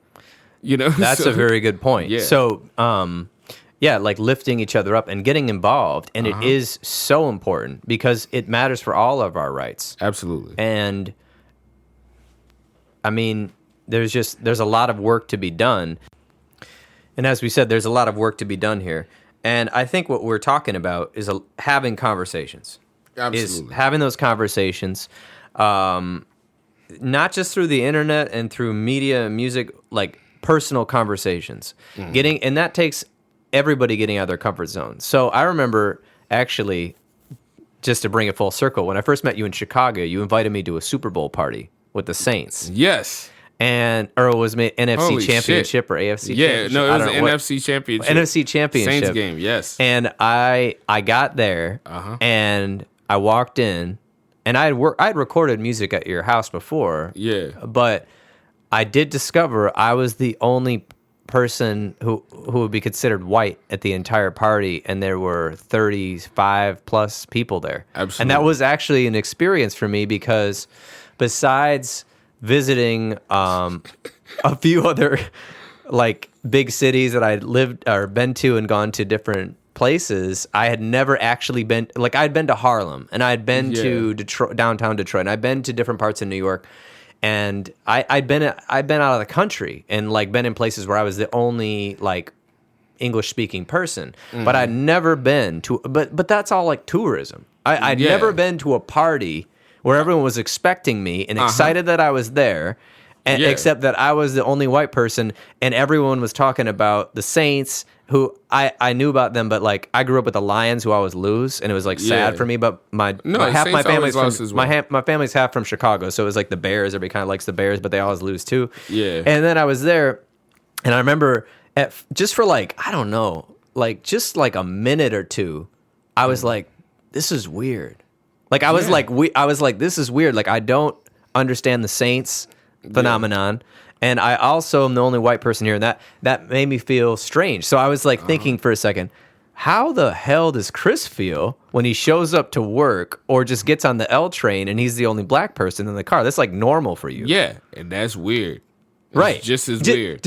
You know, that's a very good point. Yeah. So, like lifting each other up and getting involved, and it is so important because it matters for all of our rights. Absolutely. And I mean, there's a lot of work to be done. And as we said, there's a lot of work to be done here. And I think what we're talking about is having conversations. Absolutely. Is having those conversations, not just through the internet and through media and music, like personal conversations. And that takes everybody getting out of their comfort zone. So I remember, actually, just to bring it full circle, when I first met you in Chicago, you invited me to a Super Bowl party with the Saints. Yes. And or it was NFC Holy Championship shit. or AFC Yeah, Championship. no, it was an NFC Championship. NFC Championship. Saints game, yes. And I got there, and I walked in, and I'd recorded music at your house before. Yeah. But I did discover I was the only person who would be considered white at the entire party, and there were 35 plus people there. Absolutely. And that was actually an experience for me because besides visiting a few other like big cities that I'd lived or been to and gone to different places, I had never actually been, like I'd been to Harlem and I'd been to Detroit, downtown Detroit, and I'd been to different parts of New York, and I'd been out of the country and like been in places where I was the only like English speaking person, but I'd never been to, but that's all like tourism. I'd never been to a party where everyone was expecting me and excited that I was there, and except that I was the only white person, and everyone was talking about the Saints, who I knew about them, but like I grew up with the Lions, who always lose, and it was like sad for me. But half my family's from my family's half from Chicago, so it was like the Bears. Everybody kind of likes the Bears, but they always lose too. Yeah. And then I was there, and I remember just for like I don't know, like just like a minute or two, I was like, this is weird. Like I was like, this is weird. Like I don't understand the Saints phenomenon, and I also am the only white person here, and that made me feel strange. So I was like thinking for a second, how the hell does Chris feel when he shows up to work or just gets on the L train and he's the only black person in the car? That's like normal for you, and that's weird. Right, it's just as weird.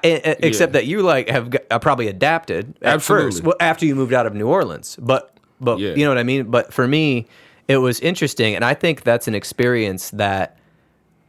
Except that you like have probably adapted at first after you moved out of New Orleans, but you know what I mean. But for me, it was interesting, and I think that's an experience that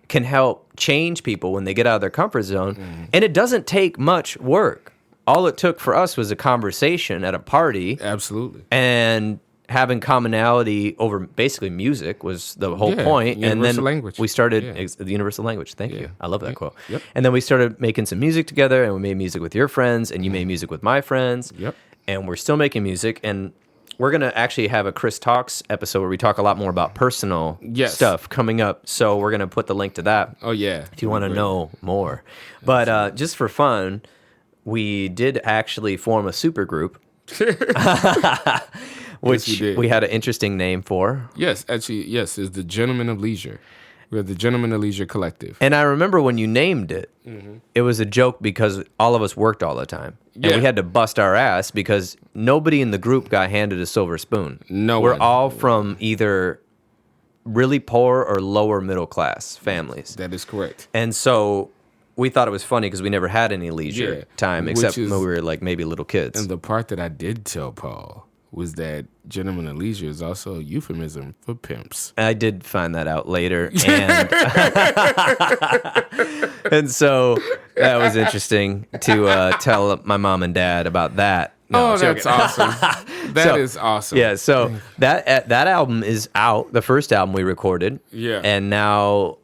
can help change people when they get out of their comfort zone. And it doesn't take much work. All it took for us was a conversation at a party. Absolutely. And having commonality over basically music was the whole point. Universal and then language. We started the universal language. Thank you. I love that quote. Yep. And then we started making some music together, and we made music with your friends, and you made music with my friends. Yep. And we're still making music, and we're going to actually have a Chris Talks episode where we talk a lot more about personal stuff coming up. So we're going to put the link to that. Oh, yeah. If you want to know more. But just for fun, we did actually form a super group, which we had an interesting name for. Yes, actually, yes, it's the Gentlemen of Leisure. We're the Gentlemen of Leisure Collective. And I remember when you named it, it was a joke because all of us worked all the time. And we had to bust our ass because nobody in the group got handed a silver spoon. We're all from either really poor or lower middle class families. That is correct. And so we thought it was funny because we never had any leisure time except when we were like maybe little kids. And the part that I did tell Paul was that Gentlemen of Leisure is also a euphemism for pimps. I did find that out later. And, and so that was interesting to tell my mom and dad about that. No, that's awesome. That is awesome. Yeah, so that album is out, the first album we recorded. Yeah. And now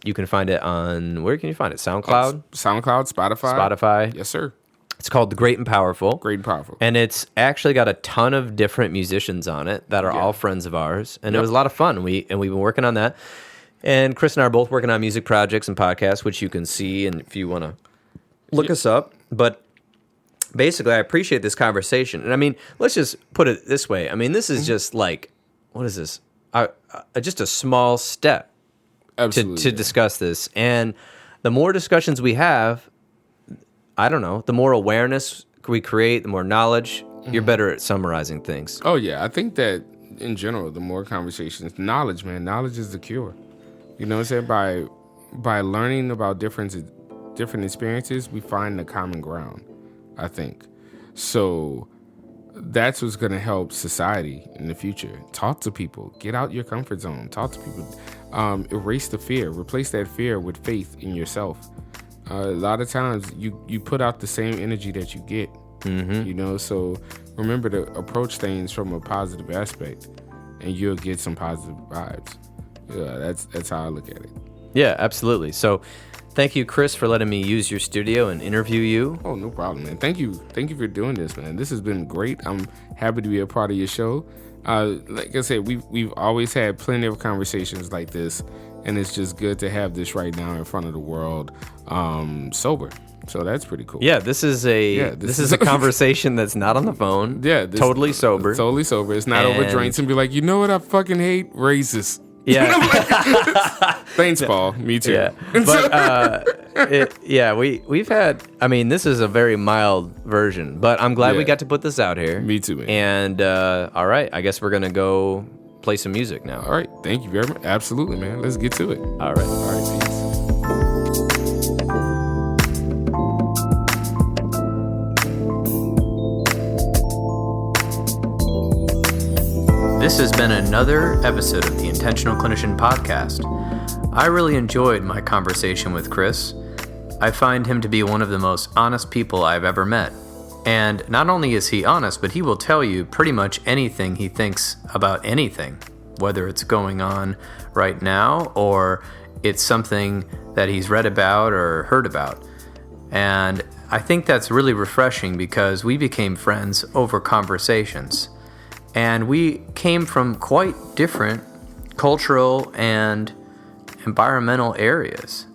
you can find it on, where can you find it? SoundCloud? SoundCloud, Spotify. Yes, sir. It's called The Great and Powerful. Great and Powerful. And it's actually got a ton of different musicians on it that are all friends of ours. And it was a lot of fun. We've been working on that. And Chris and I are both working on music projects and podcasts, which you can see and if you want to look us up. But basically, I appreciate this conversation. And I mean, let's just put it this way. I mean, this is just like, what is this? Just a small step to discuss this. And the more discussions we have, I don't know, the more awareness we create, the more knowledge You're better at summarizing things. Oh yeah, I think that in general, the more conversations, knowledge is the cure. You know what I'm saying? By learning about different experiences, we find the common ground, I think. So that's what's going to help society in the future. Talk to people. Get out your comfort zone. Talk to people. Erase the fear. Replace that fear with faith in yourself. A lot of times you put out the same energy that you get. You know, so remember to approach things from a positive aspect, and you'll get some positive vibes. Yeah, that's how I look at it. Yeah, absolutely. So thank you, Chris, for letting me use your studio and interview you. Oh, no problem, man. Thank you for doing this, man. This has been great. I'm happy to be a part of your show. Like I said, we've always had plenty of conversations like this, and it's just good to have this right now in front of the world, sober. So that's pretty cool. Yeah, this is a conversation that's not on the phone. Yeah, totally sober. Totally sober. It's not over drinks and be like, you know what I fucking hate? Racists. Yeah. Thanks, Paul. Me too. Yeah. But we've had. I mean, this is a very mild version, but I'm glad we got to put this out here. Me too, man. And all right, I guess we're gonna go play some music now. All right. Thank you very much. Absolutely, man. Let's get to it. All right. Peace. This has been another episode of the Intentional Clinician podcast. I really enjoyed my conversation with Chris. I find him to be one of the most honest people I've ever met. And not only is he honest, but he will tell you pretty much anything he thinks about anything, whether it's going on right now or it's something that he's read about or heard about. And I think that's really refreshing because we became friends over conversations. And we came from quite different cultural and environmental areas.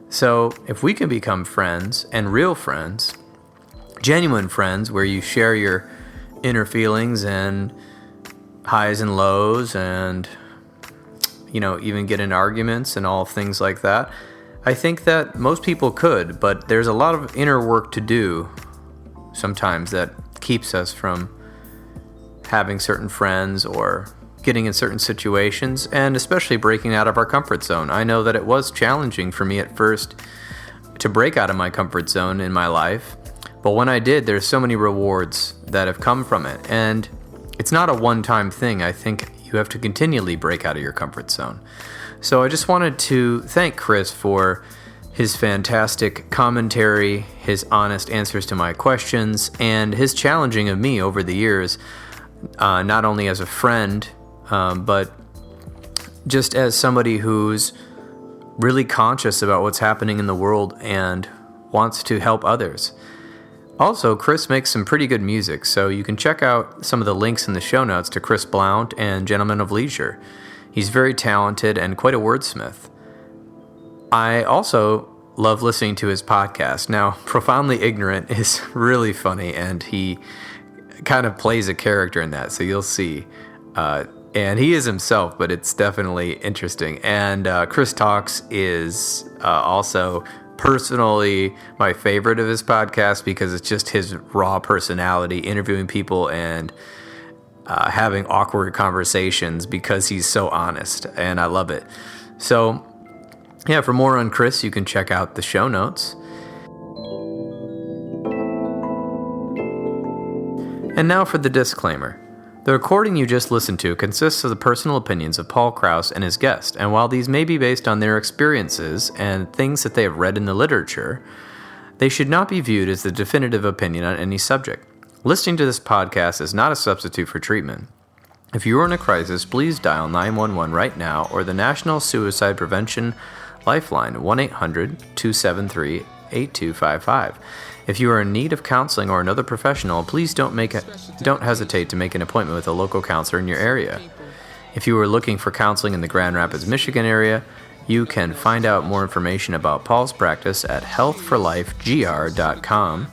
So if we can become friends, and real friends, genuine friends, where you share your inner feelings and highs and lows and, you know, even get in arguments and all things like that, I think that most people could, but there's a lot of inner work to do sometimes that keeps us from having certain friends or getting in certain situations, and especially breaking out of our comfort zone. I know that it was challenging for me at first to break out of my comfort zone in my life, but when I did, there's so many rewards that have come from it, and it's not a one-time thing. I think you have to continually break out of your comfort zone. So I just wanted to thank Chris for his fantastic commentary, his honest answers to my questions, and his challenging of me over the years, not only as a friend, but just as somebody who's really conscious about what's happening in the world and wants to help others. Also, Chris makes some pretty good music, so you can check out some of the links in the show notes to Chris Blount and Gentleman of Leisure. He's very talented and quite a wordsmith. I also love listening to his podcast. Now, Profoundly Ignorant is really funny, and he kind of plays a character in that, so you'll see. And he is himself, but it's definitely interesting. And Chris Talks is also personally my favorite of his podcast because it's just his raw personality, interviewing people and having awkward conversations because he's so honest, and I love it. So, yeah, for more on Chris, you can check out the show notes. And now for the disclaimer. The recording you just listened to consists of the personal opinions of Paul Krauss and his guest, and while these may be based on their experiences and things that they have read in the literature, they should not be viewed as the definitive opinion on any subject. Listening to this podcast is not a substitute for treatment. If you are in a crisis, please dial 911 right now or the National Suicide Prevention Lifeline 1-800-273-8255. If you are in need of counseling or another professional, please don't hesitate to make an appointment with a local counselor in your area. If you are looking for counseling in the Grand Rapids, Michigan area, you can find out more information about Paul's practice at healthforlifegr.com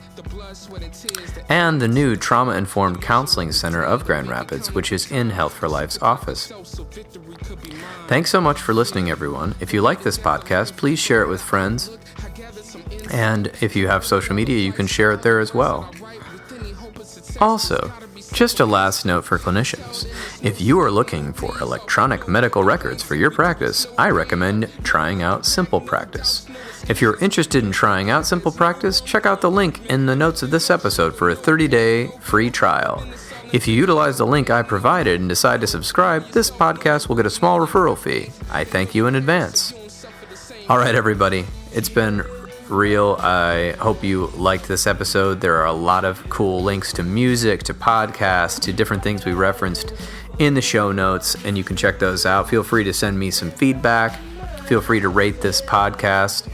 and the new Trauma-Informed Counseling Center of Grand Rapids, which is in Health for Life's office. Thanks so much for listening, everyone. If you like this podcast, please share it with friends. And if you have social media, you can share it there as well. Also, Just a last note for clinicians. If you are looking for electronic medical records for your practice, I recommend trying out Simple Practice. If you're interested in trying out Simple Practice, check out the link in the notes of this episode for a 30-day free trial. If you utilize the link I provided and decide to subscribe, this podcast will get a small referral fee. I thank you in advance. All right, everybody. It's been real. I hope you liked this episode. There are a lot of cool links to music, to podcasts, to different things we referenced in the show notes, and you can check those out. Feel free to send me some feedback. Feel free to rate this podcast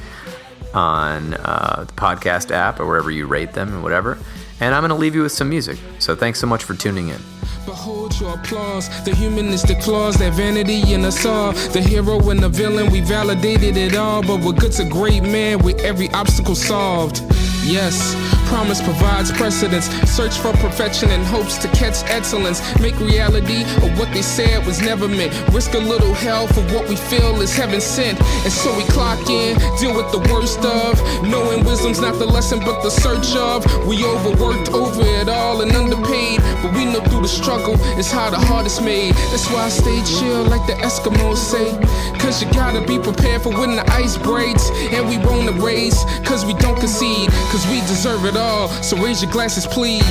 on the podcast app or wherever you rate them and whatever. And I'm going to leave you with some music. So thanks so much for tuning in. Behold your applause, the humanistic clause, that vanity in us all. The hero and the villain, we validated it all. But what good's a great man with every obstacle solved? Yes, promise provides precedence. Search for perfection and hopes to catch excellence. Make reality of what they said was never meant. Risk a little hell for what we feel is heaven sent. And so we clock in, deal with the worst of. Knowing wisdom's not the lesson but the search of. We overworked over it all and underpaid. But we know through the struggle is how the heart is made. That's why I stay chill like the Eskimos say. Cause you gotta be prepared for when the ice breaks. And we won't erase, cause we don't concede. Cause we deserve it all, so raise your glasses please.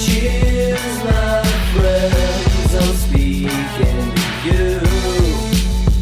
Cheers, my friends, I'm speaking to you.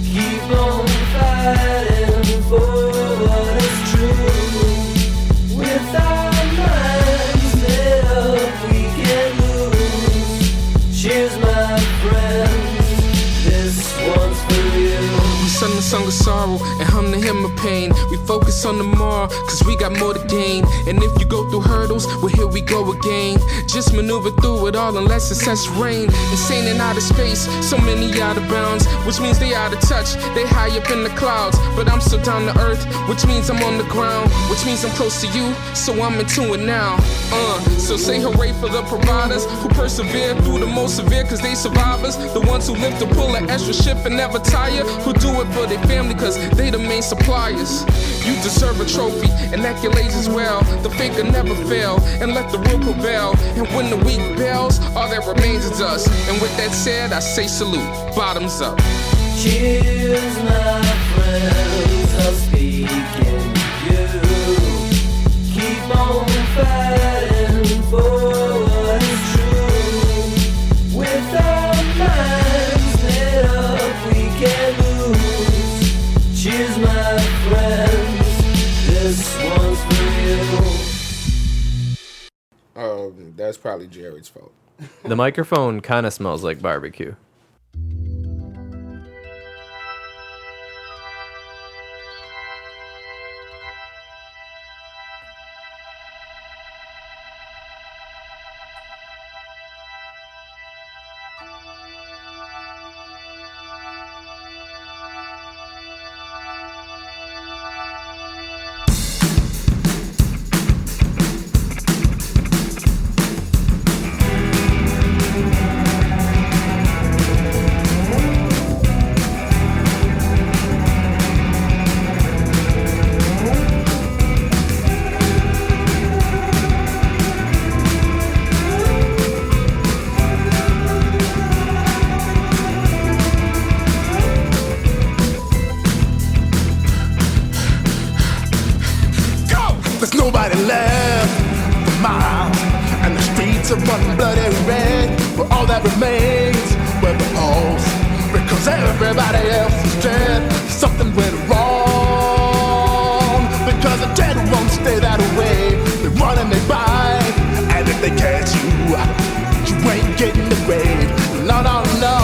Keep on fighting for what is true. With our minds made up, we can lose. Cheers, my friends, this one's for you. We sing the song of sorrow and hum the hymn of pain. We focus on the more, cause we got more to gain. And if you go through hurdles, well here we go again. Just maneuver through it all and let success reign. Insane in outer space, so many out of bounds, which means they out of touch, they high up in the clouds. But I'm still down to earth, which means I'm on the ground, which means I'm close to you, so I'm into it now. So say hooray for the providers who persevere through the most severe, cause they survivors. The ones who live to pull an extra shift and never tire, who do it for their family cause they the main suppliers. You deserve a trophy and accolades as well. The faker never fail and let the real prevail. And when the weak bails, all that remains is us. And with that said, I say salute, bottoms up. Cheers, my friends, I'm speaking to you. Keep on fighting for what is true. With our minds made up, we can lose. Cheers, my friends, this one's for you. That's probably Jared's fault. The microphone kind of smells like barbecue. There's nobody left for miles, and the streets are running bloody red. But all that remains were the pulse, because everybody else is dead. Something went wrong, because the dead won't stay that way. They run and they bite, and if they catch you, you ain't getting the grave. No, no, no.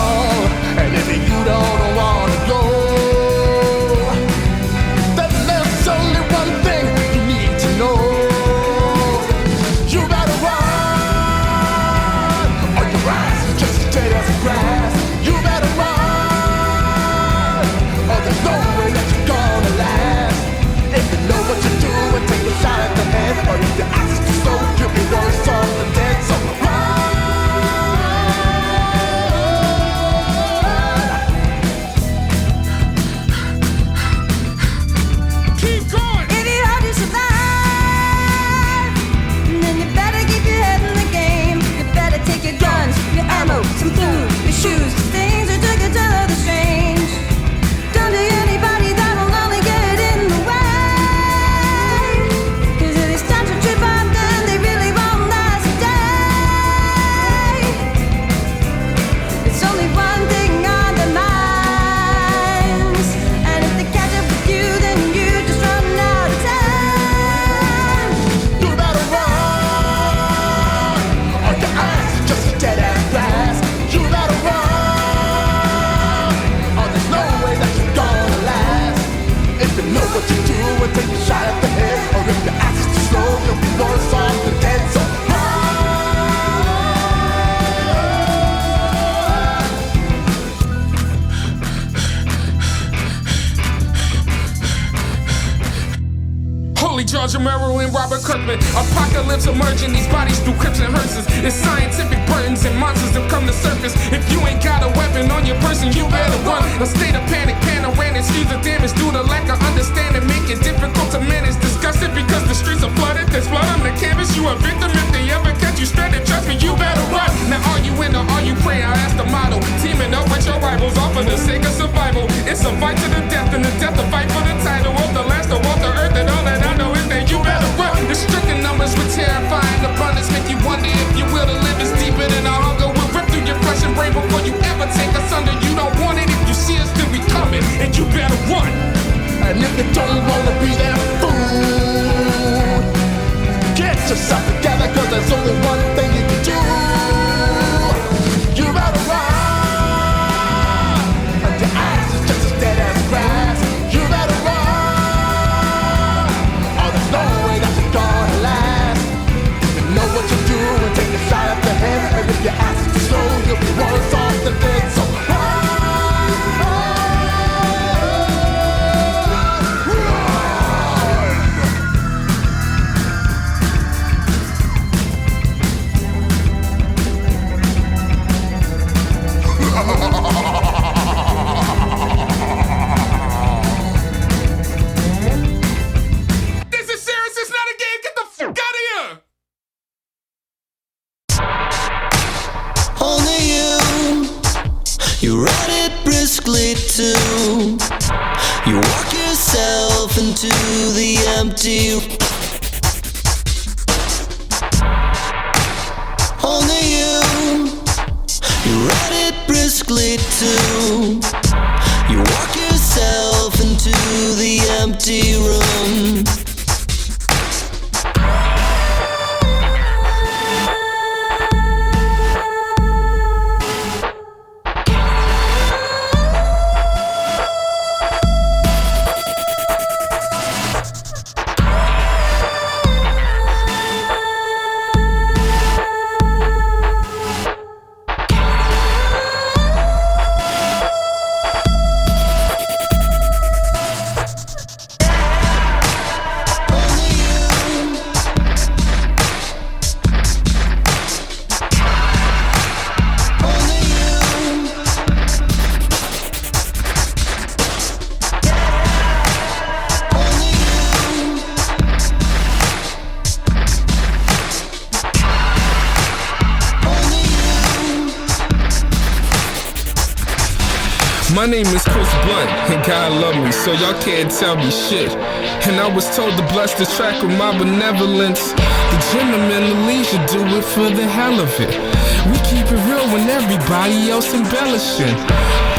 And if you don't wanna go, then there's only one thing you need to know. You better run, or your eyes are just as dead as grass. You better run, George Romero and Robert Kirkman. Apocalypse emerging, these bodies through crypts and hearses. It's scientific burdens and monsters have come to surface. If you ain't got a weapon on your person, you better run. A state of panic, panoramic, streets of damage due to lack of understanding, make it difficult to manage. Disgusted because the streets are flooded. There's blood on the canvas, you a victim. If they ever catch you stranded, trust me, you better run. Now are you in or are you praying? I ask the motto. Teaming up with your rivals, all for the sake of survival. It's a fight to the death, and the death to fight for the title of the last of the earth. And all that I know is that you better run. The stricken numbers with terrifying abundance make you wonder if your will to live is deeper than our hunger. We'll rip through your flesh and brain before you ever take us under. You don't want it. If you see us, then we coming, and you better run. And if you don't wanna be that fool, get yourself together, cause there's only one thing you can do. You better run, and your ass is just as dead as grass. You better run, or there's no way that you're gonna last. You know what you do and take a shot at the head, and if your ass is slow, you'll be worse off than dead. So This is serious, it's not a game, get the fuck out of here! Only you run it briskly too. You walk yourself into the empty. Only you run it briskly too. You walk yourself into the empty room. My name is Chris Blount, and God love me, so y'all can't tell me shit. And I was told to bless the track with my benevolence. The gentleman, the leisure, do it for the hell of it. We keep it real when everybody else embellishing.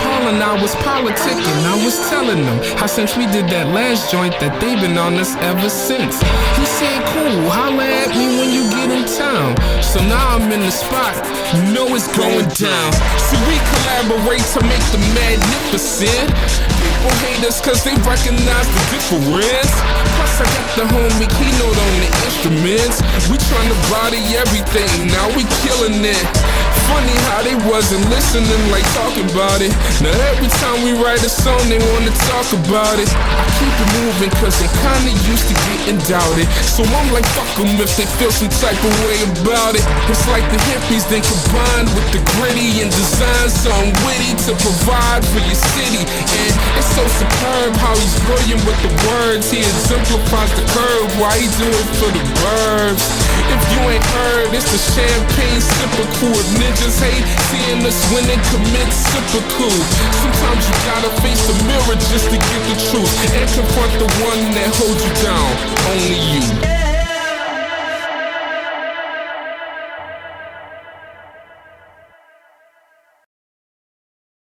Paul and I was politicking, I was telling them how since we did that last joint that they've been on us ever since. He said, cool, holla at me when you get in town. So now I'm in the spot, you know it's going down. See, we collaborate to make the magnificent. People hate us cause they recognize the difference. Plus I got the homie keynote on the instruments. We tryna body everything, now we killing it. Funny how they wasn't listening like talking about it. Now every time we write a song they wanna talk about it. I keep it moving cause I'm kinda used to getting doubted. So I'm like fuck them if they feel some type of way about it. It's like the hippies then combined with the gritty and design something witty to provide for your city. And it's so superb how he's brilliant with the words. He exemplifies the curve while he do it for the birds. If you ain't heard, it's the champagne sipper cool. If ninjas hate seeing us when they commit sipper cool. Sometimes you gotta face the mirror just to get the truth and confront the one that holds you down. Only you.